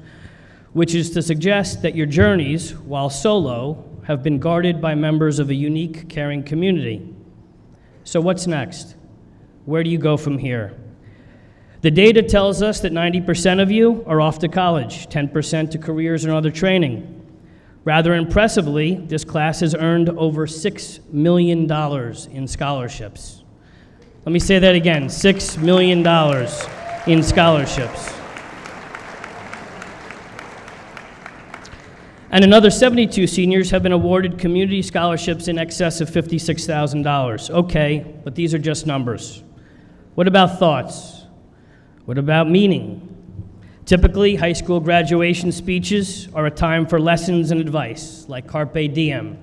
which is to suggest that your journeys, while solo, have been guarded by members of a unique, caring community. So what's next? Where do you go from here? The data tells us that 90% of you are off to college, 10% to careers and other training. Rather impressively, this class has earned over $6 million in scholarships. Let me say that again, $6 million in scholarships. And another 72 seniors have been awarded community scholarships in excess of $56,000. Okay, but these are just numbers. What about thoughts? What about meaning? Typically, high school graduation speeches are a time for lessons and advice, like Carpe Diem,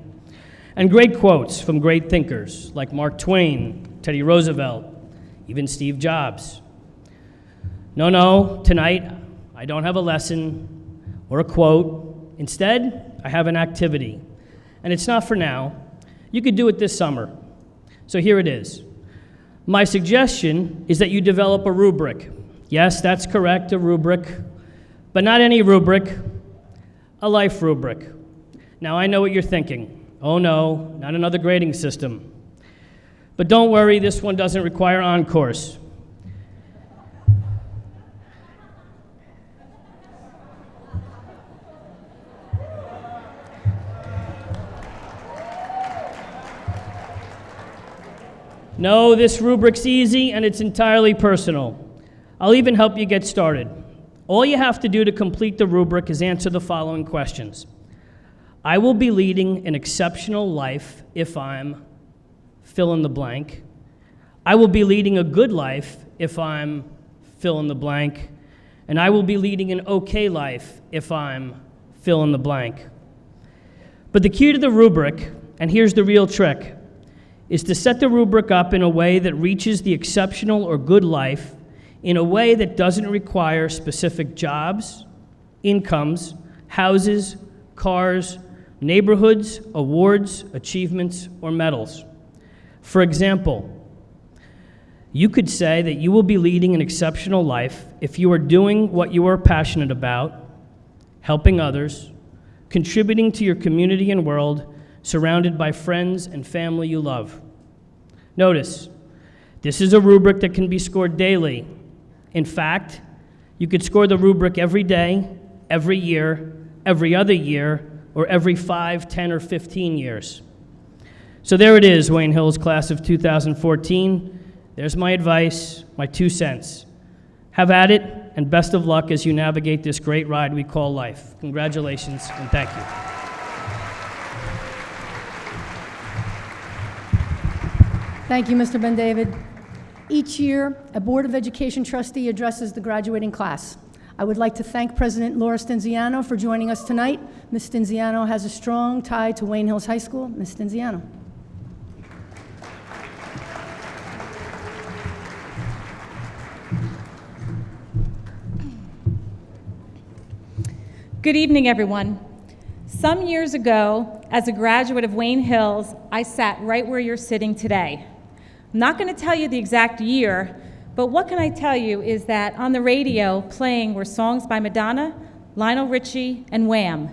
and great quotes from great thinkers, like Mark Twain, Teddy Roosevelt, even Steve Jobs. No, tonight, I don't have a lesson or a quote. Instead, I have an activity, and it's not for now. You could do it this summer. So here it is. My suggestion is that you develop a rubric. Yes, that's correct, a rubric, but not any rubric, a life rubric. Now, I know what you're thinking. Oh no, not another grading system. But don't worry, this one doesn't require encores. No, this rubric's easy and it's entirely personal. I'll even help you get started. All you have to do to complete the rubric is answer the following questions. I will be leading an exceptional life if I'm fill in the blank. I will be leading a good life if I'm fill in the blank. And I will be leading an okay life if I'm fill in the blank. But the key to the rubric, and here's the real trick, is to set the rubric up in a way that reaches the exceptional or good life in a way that doesn't require specific jobs, incomes, houses, cars, neighborhoods, awards, achievements, or medals. For example, you could say that you will be leading an exceptional life if you are doing what you are passionate about, helping others, contributing to your community and world, surrounded by friends and family you love. Notice, this is a rubric that can be scored daily. In fact, you could score the rubric every day, every year, every other year, or every 5, 10, or 15 years. So there it is, Wayne Hills class of 2014. There's my advice, my 2 cents. Have at it, and best of luck as you navigate this great ride we call life. Congratulations, and thank you. Thank you, Mr. Ben-David. Each year, a Board of Education trustee addresses the graduating class. I would like to thank President Laura Stinziano for joining us tonight. Ms. Stinziano has a strong tie to Wayne Hills High School. Ms. Stinziano. Good evening, everyone. Some years ago, as a graduate of Wayne Hills, I sat right where you're sitting today. I'm not going to tell you the exact year, but what can I tell you is that on the radio playing were songs by Madonna, Lionel Richie, and Wham.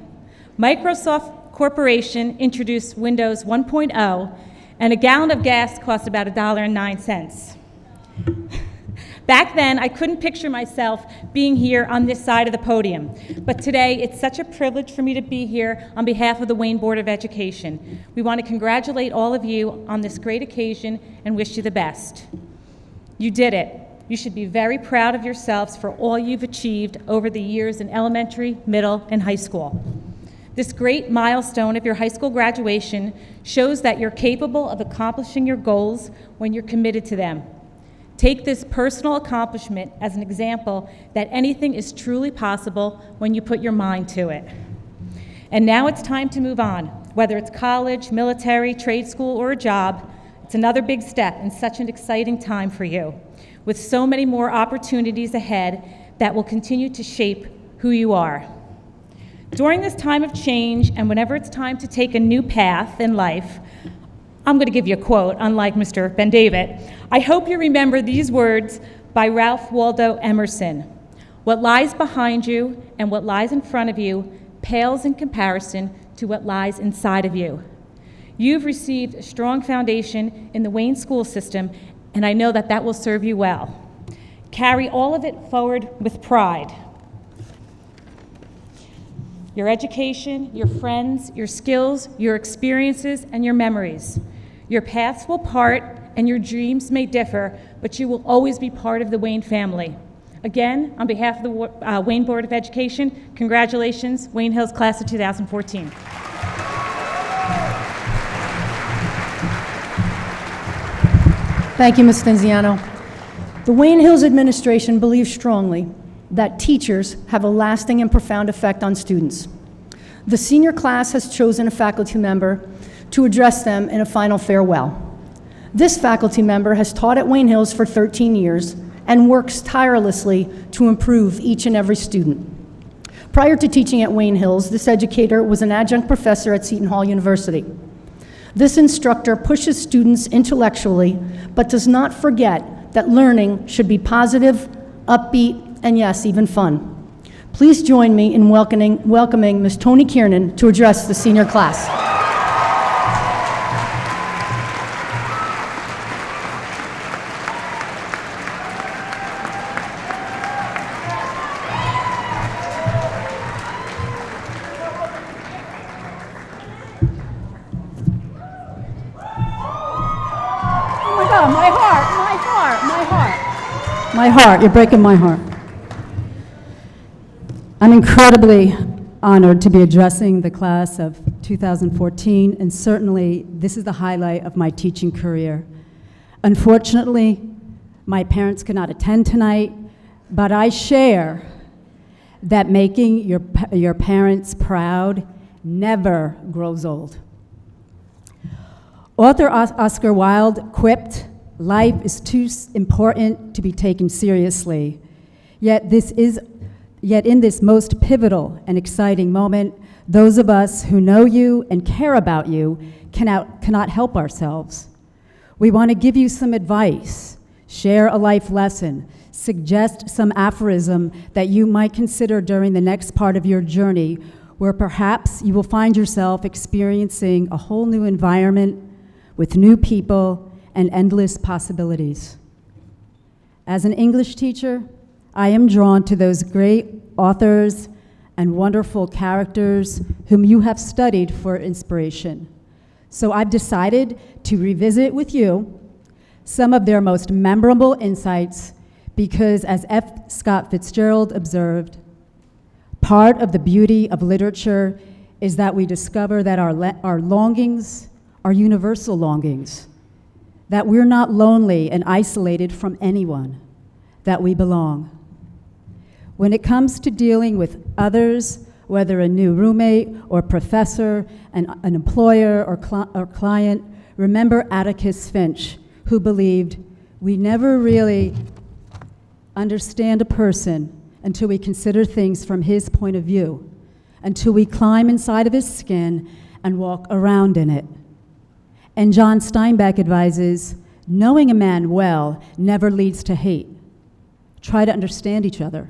Microsoft Corporation introduced Windows 1.0, and a gallon of gas cost about $1.09. Back then, I couldn't picture myself being here on this side of the podium. But today, it's such a privilege for me to be here on behalf of the Wayne Board of Education. We want to congratulate all of you on this great occasion and wish you the best. You did it. You should be very proud of yourselves for all you've achieved over the years in elementary, middle, and high school. This great milestone of your high school graduation shows that you're capable of accomplishing your goals when you're committed to them. Take this personal accomplishment as an example that anything is truly possible when you put your mind to it. And now it's time to move on. Whether it's college, military, trade school, or a job, it's another big step in such an exciting time for you, with so many more opportunities ahead that will continue to shape who you are. During this time of change, and whenever it's time to take a new path in life, I'm going to give you a quote, unlike Mr. Ben David. I hope you remember these words by Ralph Waldo Emerson. What lies behind you and what lies in front of you pales in comparison to what lies inside of you. You've received a strong foundation in the Wayne school system, and I know that that will serve you well. Carry all of it forward with pride. Your education, your friends, your skills, your experiences, and your memories. Your paths will part and your dreams may differ, but you will always be part of the Wayne family. Again, on behalf of the Wayne Board of Education, congratulations, Wayne Hills Class of 2014. Thank you, Ms. Stenziano. The Wayne Hills administration believes strongly that teachers have a lasting and profound effect on students. The senior class has chosen a faculty member to address them in a final farewell. This faculty member has taught at Wayne Hills for 13 years and works tirelessly to improve each and every student. Prior to teaching at Wayne Hills, this educator was an adjunct professor at Seton Hall University. This instructor pushes students intellectually, but does not forget that learning should be positive, upbeat, and yes, even fun. Please join me in welcoming Ms. Toni Kiernan to address the senior class. Oh my God, my heart, you're breaking my heart. I'm incredibly honored to be addressing the class of 2014, and certainly this is the highlight of my teaching career. Unfortunately, my parents could not attend tonight, but I share that making your parents proud never grows old. Author Oscar Wilde quipped, "Life is too important to be taken seriously." Yet in this most pivotal and exciting moment, those of us who know you and care about you cannot help ourselves. We want to give you some advice, share a life lesson, suggest some aphorism that you might consider during the next part of your journey, where perhaps you will find yourself experiencing a whole new environment with new people and endless possibilities. As an English teacher, I am drawn to those great authors and wonderful characters whom you have studied for inspiration. So I've decided to revisit with you some of their most memorable insights because, as F. Scott Fitzgerald observed, part of the beauty of literature is that we discover that our longings are universal longings, that we're not lonely and isolated from anyone, that we belong. When it comes to dealing with others, whether a new roommate or professor, an employer or client, remember Atticus Finch, who believed we never really understand a person until we consider things from his point of view, until we climb inside of his skin and walk around in it. And John Steinbeck advises, knowing a man well never leads to hate. Try to understand each other.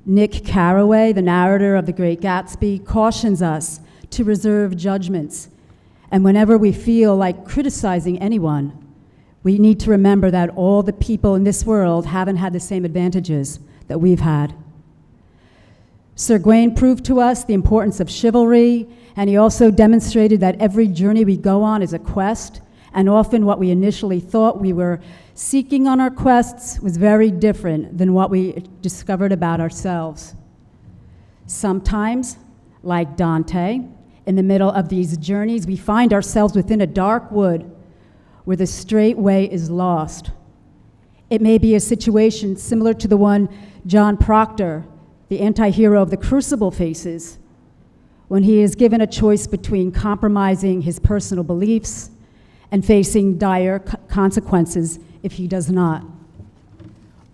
Nick Carraway, the narrator of The Great Gatsby, cautions us to reserve judgments. And whenever we feel like criticizing anyone, We need to remember that all the people in this world haven't had the same advantages that we've had. Sir Gawain proved to us the importance of chivalry, and he also demonstrated that every journey we go on is a quest, and often what we initially thought we were seeking on our quests was very different than what we discovered about ourselves. Sometimes, like Dante, in the middle of these journeys, we find ourselves within a dark wood where the straight way is lost. It may be a situation similar to the one John Proctor, the anti-hero of the Crucible, faces when he is given a choice between compromising his personal beliefs and facing dire consequences if he does not.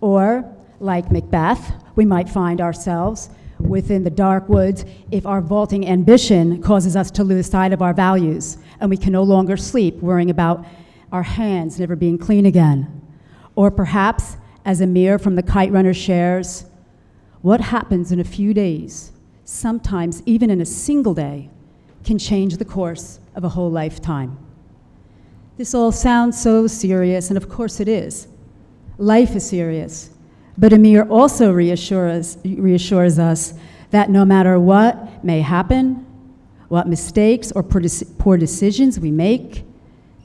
Or, like Macbeth, we might find ourselves within the dark woods if our vaulting ambition causes us to lose sight of our values and we can no longer sleep worrying about our hands never being clean again. Or perhaps, as Amir from the Kite Runner shares, what happens in a few days, sometimes even in a single day, can change the course of a whole lifetime. This all sounds so serious, and of course it is. Life is serious. But Amir also reassures us that no matter what may happen, what mistakes or poor decisions we make,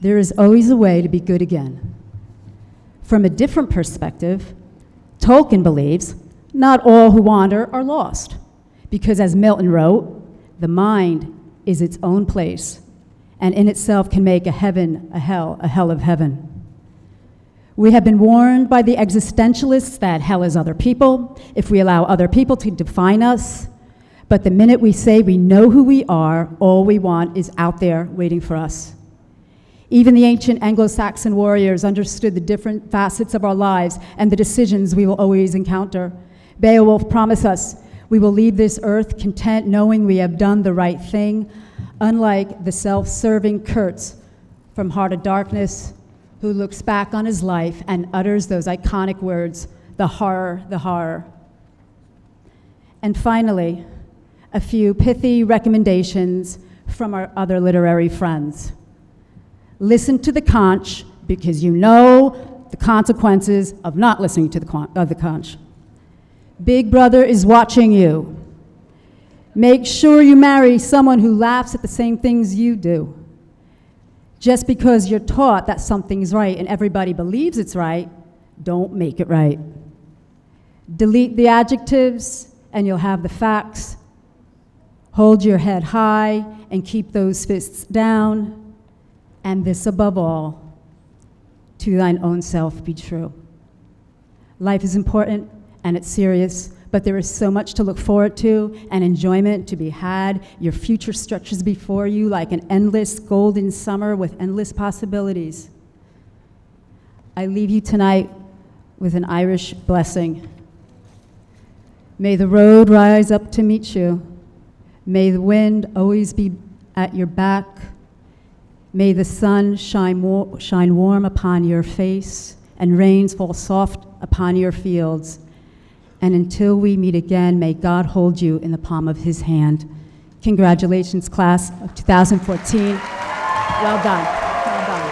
there is always a way to be good again. From a different perspective, Tolkien believes not all who wander are lost, because as Milton wrote, the mind is its own place, and in itself can make a heaven a hell of heaven. We have been warned by the existentialists that hell is other people, if we allow other people to define us, but the minute we say we know who we are, all we want is out there waiting for us. Even the ancient Anglo-Saxon warriors understood the different facets of our lives and the decisions we will always encounter. Beowulf promised us we will leave this earth content knowing we have done the right thing, unlike the self-serving Kurtz from Heart of Darkness, who looks back on his life and utters those iconic words, the horror, the horror. And finally, a few pithy recommendations from our other literary friends. Listen to the conch, because you know the consequences of not listening to the conch. Big Brother is watching you. Make sure you marry someone who laughs at the same things you do. Just because you're taught that something's right and everybody believes it's right, don't make it right. Delete the adjectives and you'll have the facts. Hold your head high and keep those fists down. And this above all, to thine own self be true. Life is important and it's serious, but there is so much to look forward to and enjoyment to be had. Your future stretches before you like an endless golden summer with endless possibilities. I leave you tonight with an Irish blessing. May the road rise up to meet you. May the wind always be at your back. May the sun shine warm upon your face and rains fall soft upon your fields. And until we meet again, may God hold you in the palm of his hand. Congratulations, class of 2014. Well done. Well done.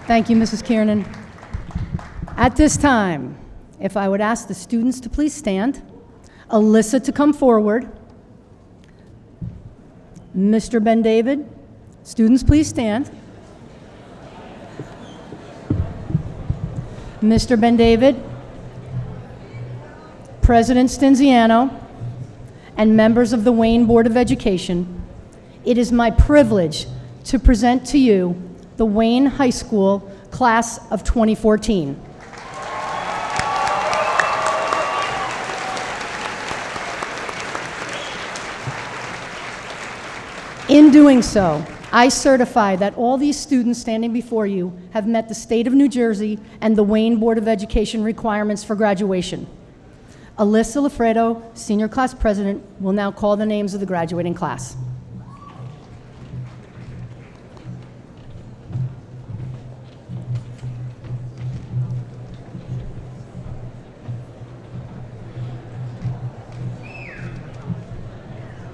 Thank you, Mrs. Kiernan. At this time, if I would ask the students to please stand, Alyssa to come forward, Mr. Ben David, students please stand. Mr. Ben David, President Stinziano, and members of the Wayne Board of Education, it is my privilege to present to you the Wayne High School Class of 2014. In doing so, I certify that all these students standing before you have met the state of New Jersey and the Wayne Board of Education requirements for graduation. Alyssa Lafredo, Senior Class President, will now call the names of the graduating class.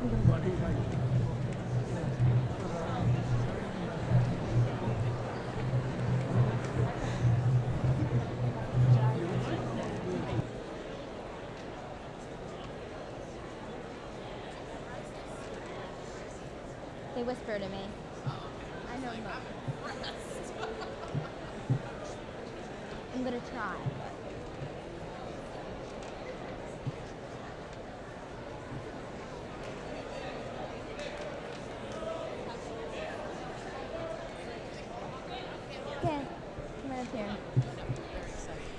Everybody. They whisper to me. I know them. I'm gonna try. Okay, come right up here.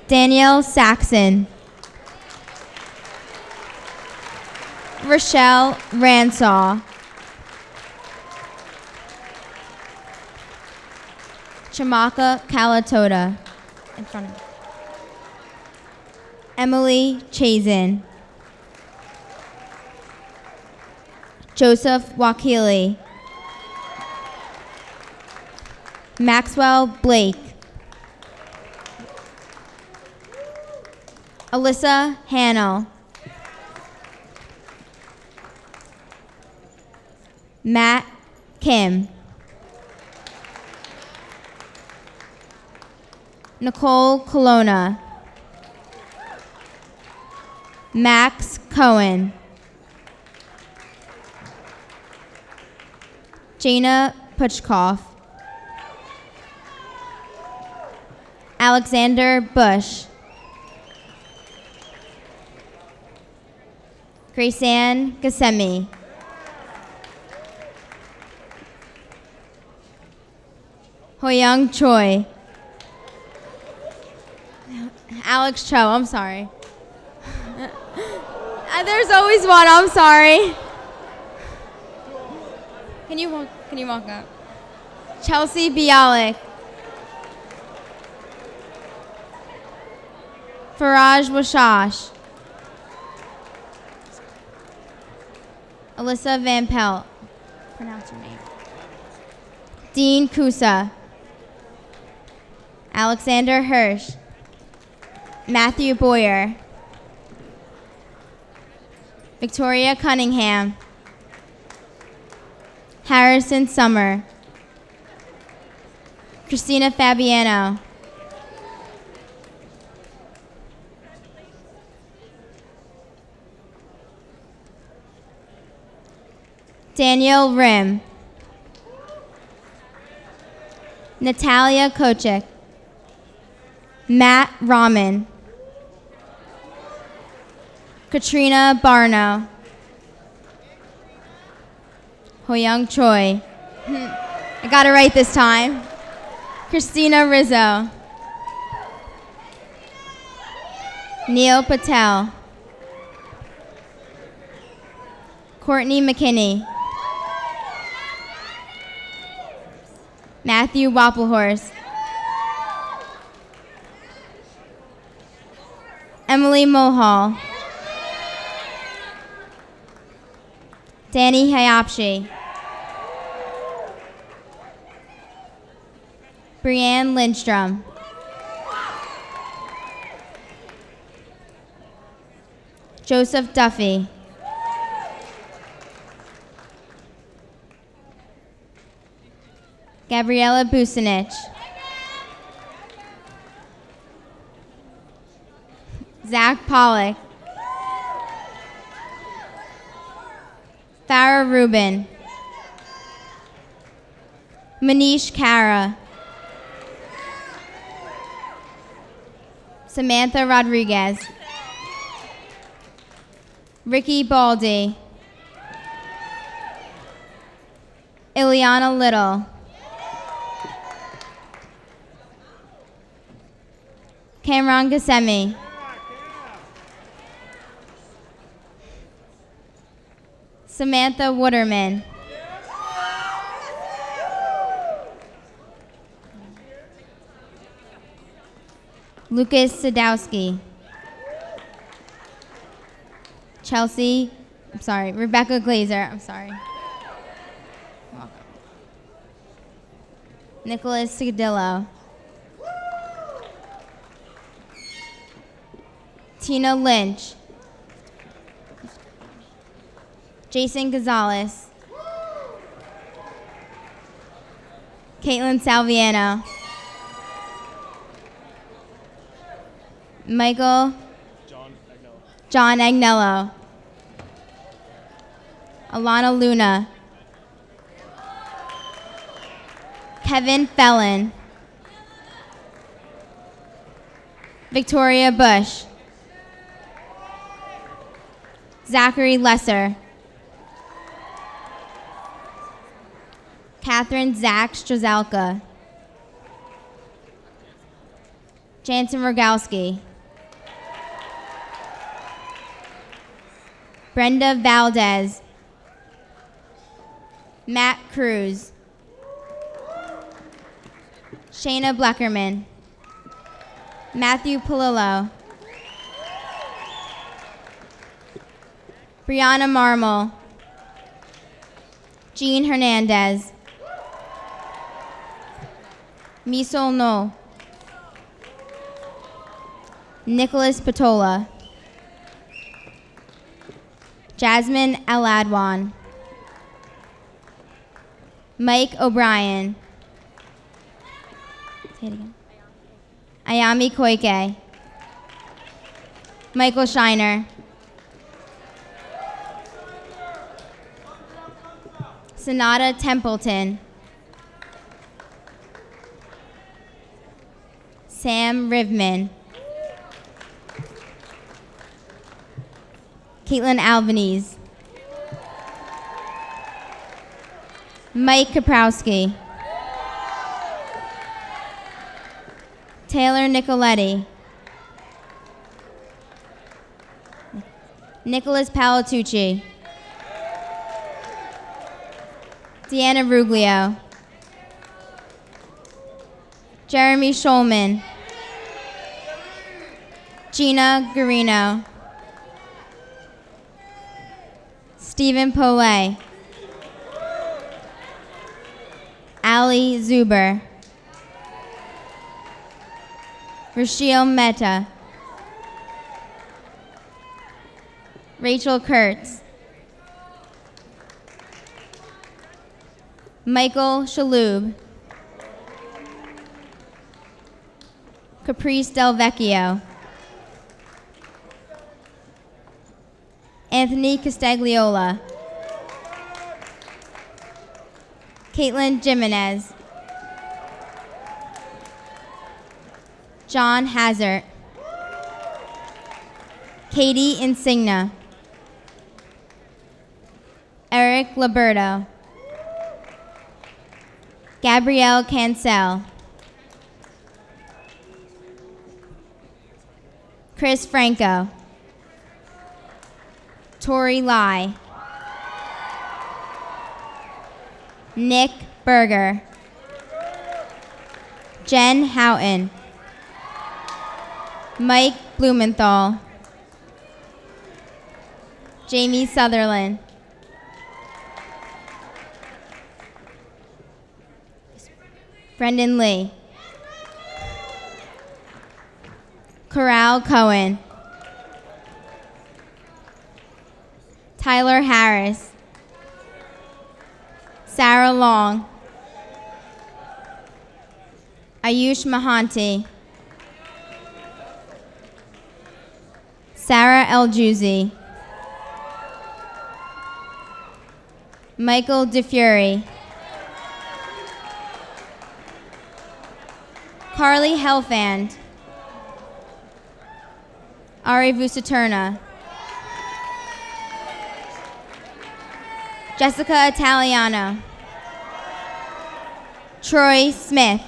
Danielle Saxon. Rochelle Ransaw. Chamaka Kalatota. In front of me. Emily Chazen. Joseph Wakili. Maxwell Blake. Alyssa Hannell. Matt Kim. Nicole Colonna. Max Cohen. Jana Puchkoff. Alexander Bush. Graceanne Gassemi. Hoyoung Choi. Alex Cho, I'm sorry. There's always one, I'm sorry. Can you walk up? Chelsea Bialik. Faraj Washash. Alyssa Van Pelt. Pronounce your name. Dean Kusa. Alexander Hirsch. Matthew Boyer. Victoria Cunningham. Harrison Summer. Christina Fabiano. Daniel Rim. Natalia Kochik. Matt Rahman. Katrina Barno. Hoyoung Choi. I got it right this time. Christina Rizzo. Neil Patel. Courtney McKinney. Matthew Wappelhorst. Emily Mohall. Danny Hayapshi. Brianne Lindstrom. Joseph Duffy. Gabriella Bucinich. Zach Pollock. Farah Rubin. Manish Kara. Samantha Rodriguez. Ricky Baldy. Ileana Little. Cameron Gassemi. Samantha Wooderman. Lucas Sadowski. Rebecca Glazer, Nicholas Cedillo. Tina Lynch. Jason Gonzalez. Caitlin Salviano. Michael. John Agnello. Alana Luna. Kevin Fellon, Victoria Bush, Zachary Lesser, Catherine Zach Strzelka, Jansen Rogowski, Brenda Valdez, Matt Cruz, Shayna Bleckerman, Matthew Palillo, Brianna Marmol, Jean Hernandez, Misol No, Nicholas Patola, Jasmine Aladwan, Mike O'Brien, say it again. Ayami Koike, Michael Shiner, Sonata Templeton, Sam Rivman, Caitlin Albanese, Mike Kaprowski, Taylor Nicoletti, Nicholas Palatucci, Deanna Ruglio, Jeremy Schulman, Gina Garino, Stephen Polay, Ali Zuber, Rachel Mehta, Rachel Kurtz, Michael Shalhoub, Caprice Del Vecchio, Anthony Castagliola, Caitlin Jimenez, John Hazard, Katie Insigna, Eric Liberto, Gabrielle Cancel, Chris Franco, Tori Lai, Nick Berger, Jen Houghton, Mike Blumenthal, Jamie Sutherland, Brendan Lee, Corral Cohen, Tyler Harris, Sarah Long, Ayush Mahanti, Sarah El-Juzi, Michael DeFury, Carly Helfand, Ari Vusaturna, Jessica Italiano, Troy Smith,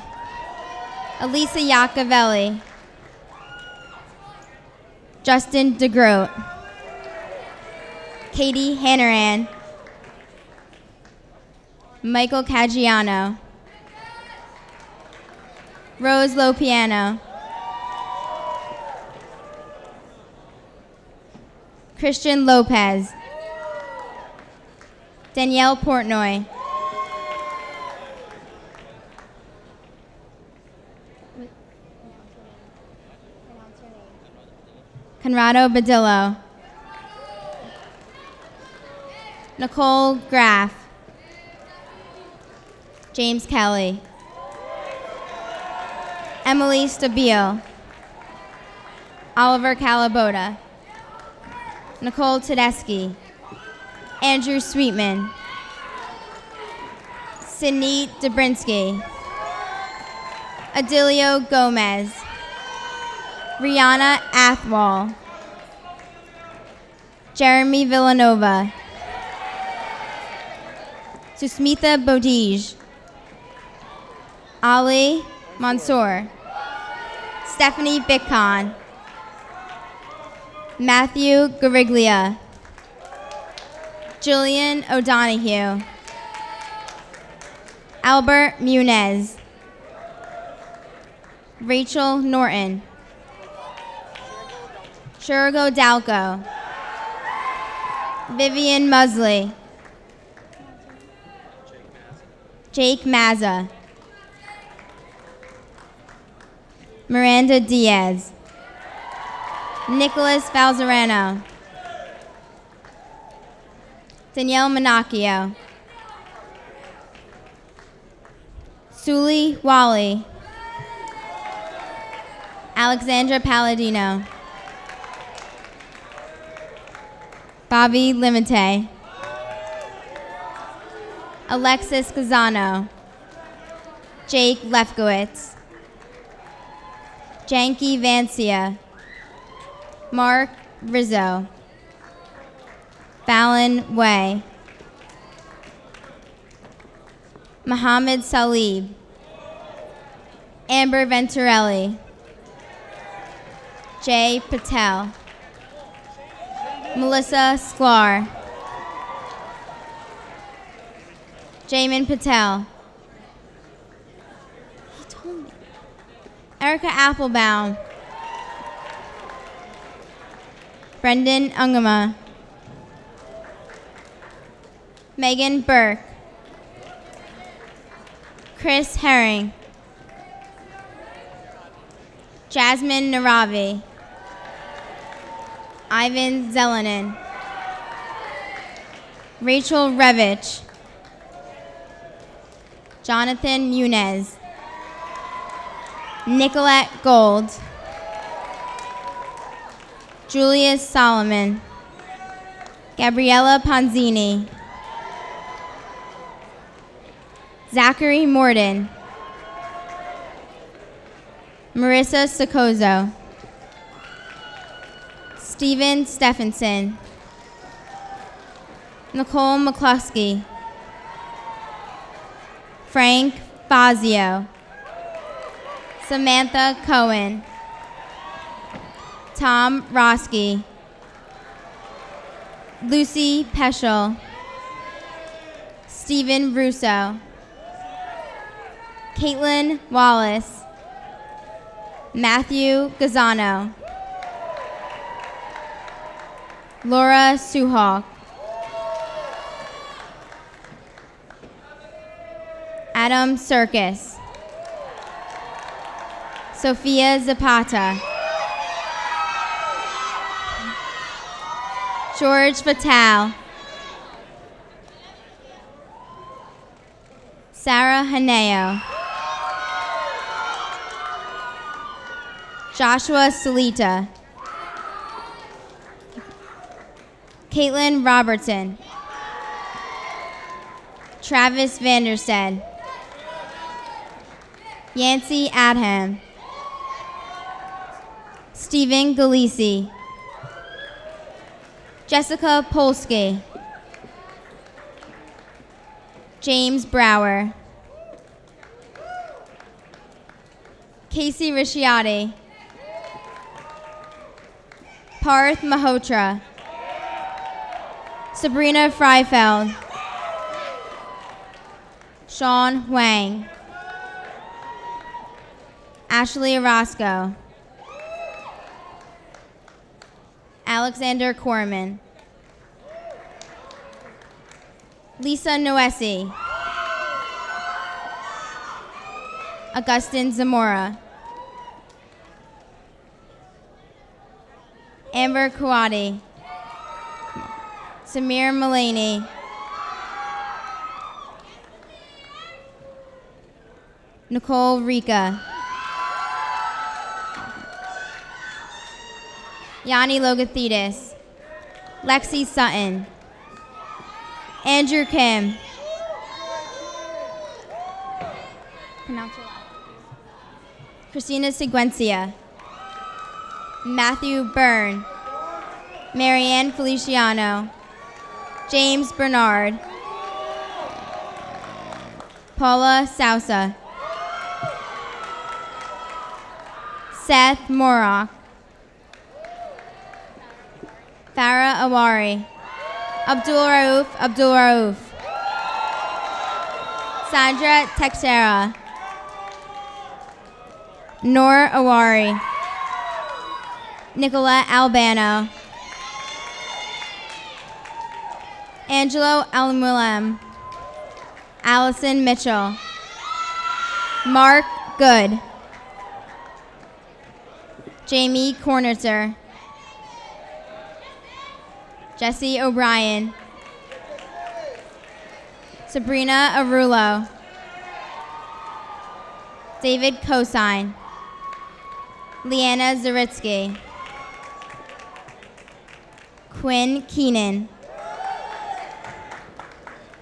Elisa Iacovelli, Justin DeGroat, Katie Hannaran, Michael Caggiano, Rose Lopiano, Christian Lopez, Danielle Portnoy, Conrado Badillo, Nicole Graff, James Kelly, Emily Stabile, Oliver Calabota, Nicole Tedeschi, Andrew Sweetman, Sydney Dobrinsky, Adilio Gomez, Rihanna Athwal, Jeremy Villanova, Susmitha Bodij, Ali Mansour, Stephanie Bitcon, Matthew Gariglia, Julian O'Donoghue, Albert Munez, Rachel Norton, Shurgo Dalco, Vivian Musley, Jake Mazza, Miranda Diaz, Nicholas Falzarano, Danielle Monacchio, Suli Wally, Alexandra Palladino, Bobby Limite, Alexis Gazano, Jake Lefkowitz, Janky Vancia, Mark Rizzo, Fallon Way, Mohammed Salib, Amber Venturelli, Jay Patel, Melissa Sklar, Jamin Patel, Erica Applebaum, Brendan Ungama, Megan Burke, Chris Herring, Jasmine Naravi, Ivan Zelenin, Rachel Revich, Jonathan Munez, Nicolette Gold, Julius Solomon, Gabriella Ponzini, Zachary Morden, Marissa Socozo, Stephen Stephenson, Nicole McCluskey, Frank Fazio, Samantha Cohen, Tom Roski, Lucy Peschel, Stephen Russo, Caitlin Wallace, Matthew Gazzano, Laura Suhawk, Adam Serkis, Sophia Zapata, George Fatal, Sarah Haneo, Joshua Salita, Caitlin Robertson, Travis Vanderstead, Yancy Adham, Stephen Galisi, Jessica Polsky, James Brower, Casey Risciati, Parth Mahotra, Sabrina Freifeld, Sean Huang, Ashley Orozco, Alexander Corman, Lisa Noesi, Augustin Zamora, Amber Kawadi, Samir Mullaney, Nicole Rica, Yanni Logothetis, Lexi Sutton, Andrew Kim, pronounce your last Christina Seguencia, Matthew Byrne, Marianne Feliciano, James Bernard, Paula Sousa, Seth Morrock, Farah Awari, Abdul Rauf, Sandra Texera, Noor Awari, Nicola Albano, Angelo Almulem, Allison Mitchell, Mark Good, Jamie Cornitzer, Jesse O'Brien, Sabrina Arulo, David Cosine, Leanna Zaritsky, Quinn Keenan,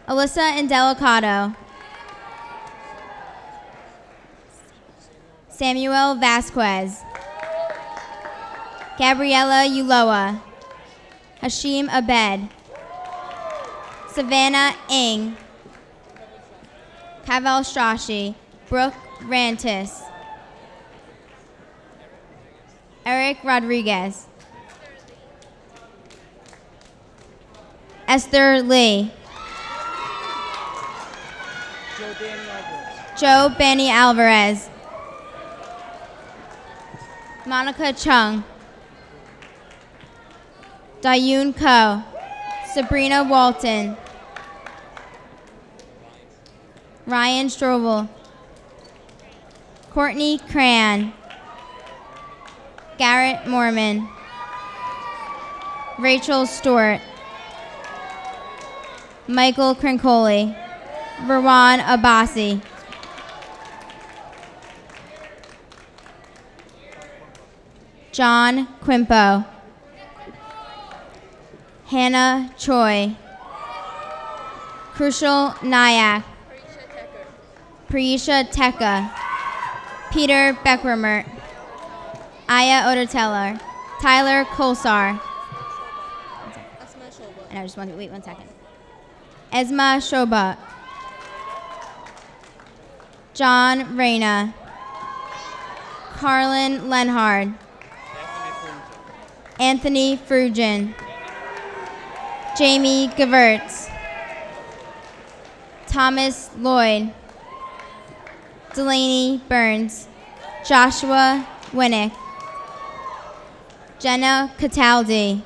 Alyssa Indelicato, Samuel Vasquez, Gabriella Uloa, Hashim Abed, Savannah Ng, Kaval Strashi, Brooke Rantis, Eric Rodriguez, Esther Lee, Joe Banny Alvarez, Monica Chung, Dayun Ko, Sabrina Walton, Ryan Strobel, Courtney Cran, Garrett Mormon, Rachel Stewart, Michael Crincoli, Verwan Abbasi, John Quimpo, Hannah Choi, Crucial Nyack, Priisha Teka, Peter Beckermert, Aya Oderteller, Tyler Kolsar, and I just want to wait 1 second. Esma Shoba, John Reyna, Carlin Lenhard, Anthony Frugen, Jamie Gevertz, Thomas Lloyd, Delaney Burns, Joshua Winnick, Jenna Cataldi,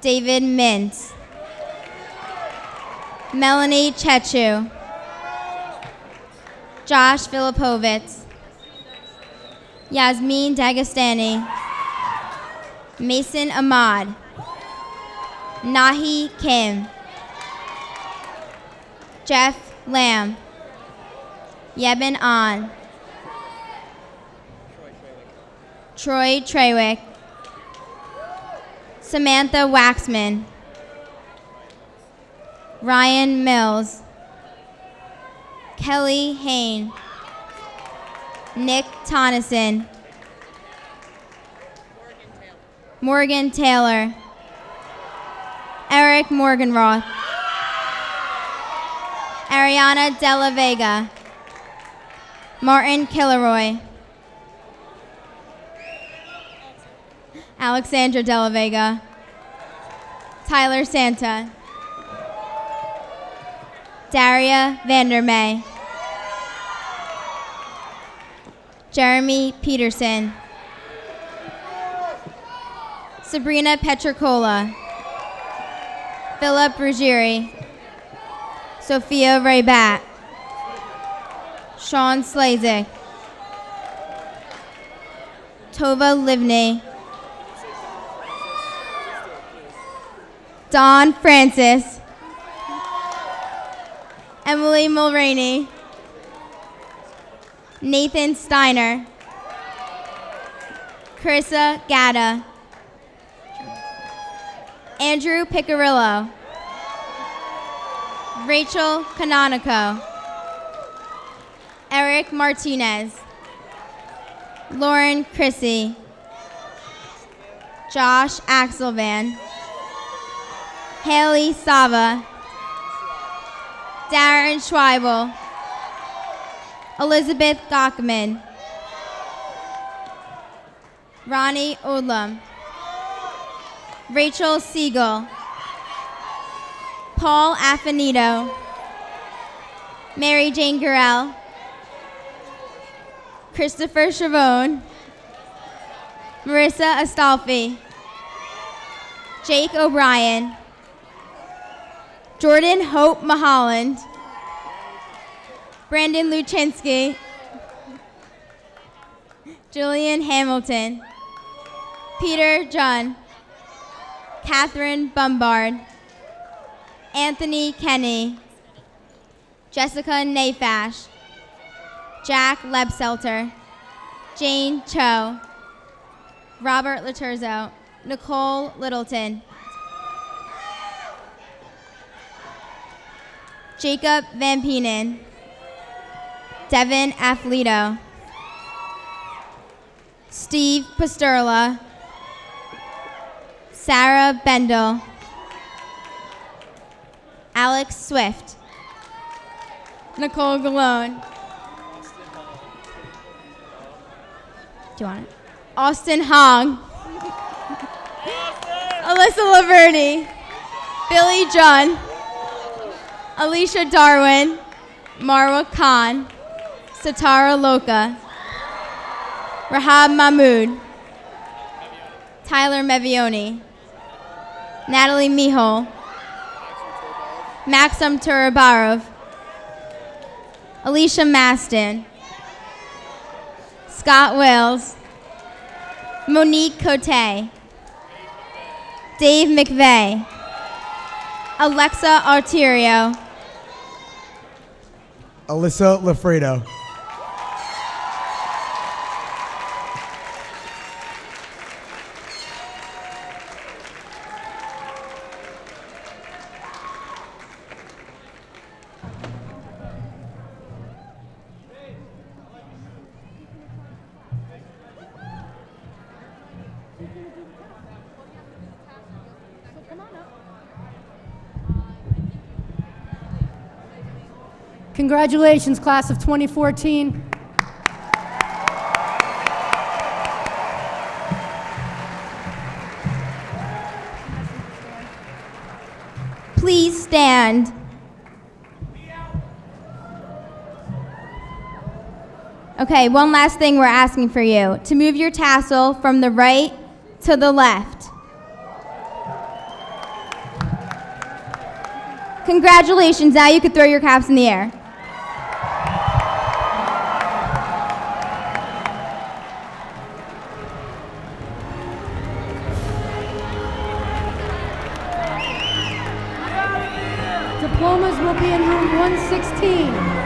David Mintz, Melanie Chechu, Josh Filipovitz, Yasmin Dagestani, Mason Ahmad, Nahi Kim, Jeff Lamb, Yeben An, Troy Trewick, Samantha Waxman, Ryan Mills, Kelly Hain, Nick Tonneson, Morgan Taylor, Eric Morganroth, Ariana Della Vega, Martin Killeroy, Alexandra Della Vega, Tyler Santa, Daria Vandermeer, Jeremy Peterson, Sabrina Petricola, Philip Ruggieri, Sophia Raybat, Sean Slazik, Tova Livney, Dawn Francis, Emily Mulroney, Nathan Steiner, Carissa Gatta, Andrew Picarillo, Rachel Canonico, Eric Martinez, Lauren Chrissy, Josh Axelvan, Haley Sava, Darren Schweibel, Elizabeth Gockman, Ronnie Odlum, Rachel Siegel, Paul Affinito, Mary Jane Gurrell, Christopher Chavone, Marissa Astolfi, Jake O'Brien, Jordan Hope Maholland, Brandon Luchinsky, Julian Hamilton, Peter John, Catherine Bombard, Anthony Kenny, Jessica Nafash, Jack Lebselter, Jane Cho, Robert Laturzo, Nicole Littleton, Jacob Van Penen, Devin Afflito, Steve Pasterla, Sarah Bendel, Alex Swift, Nicole Galone. Do you want it? Austin Hong, Alyssa Laverty, Billy John, Alicia Darwin, Marwa Khan, Satara Loka, Rahab Mahmood, Tyler Mevioni, Natalie Mihol, Maxim Turabarov, Alicia Maston, Scott Wills, Monique Cote, Dave McVeigh, Alexa Arterio, Alyssa Lafredo. Congratulations, class of 2014. Please stand. Okay, one last thing we're asking for you, to move your tassel from the right to the left. Congratulations, now you can throw your caps in the air. Diplomas will be in room 116.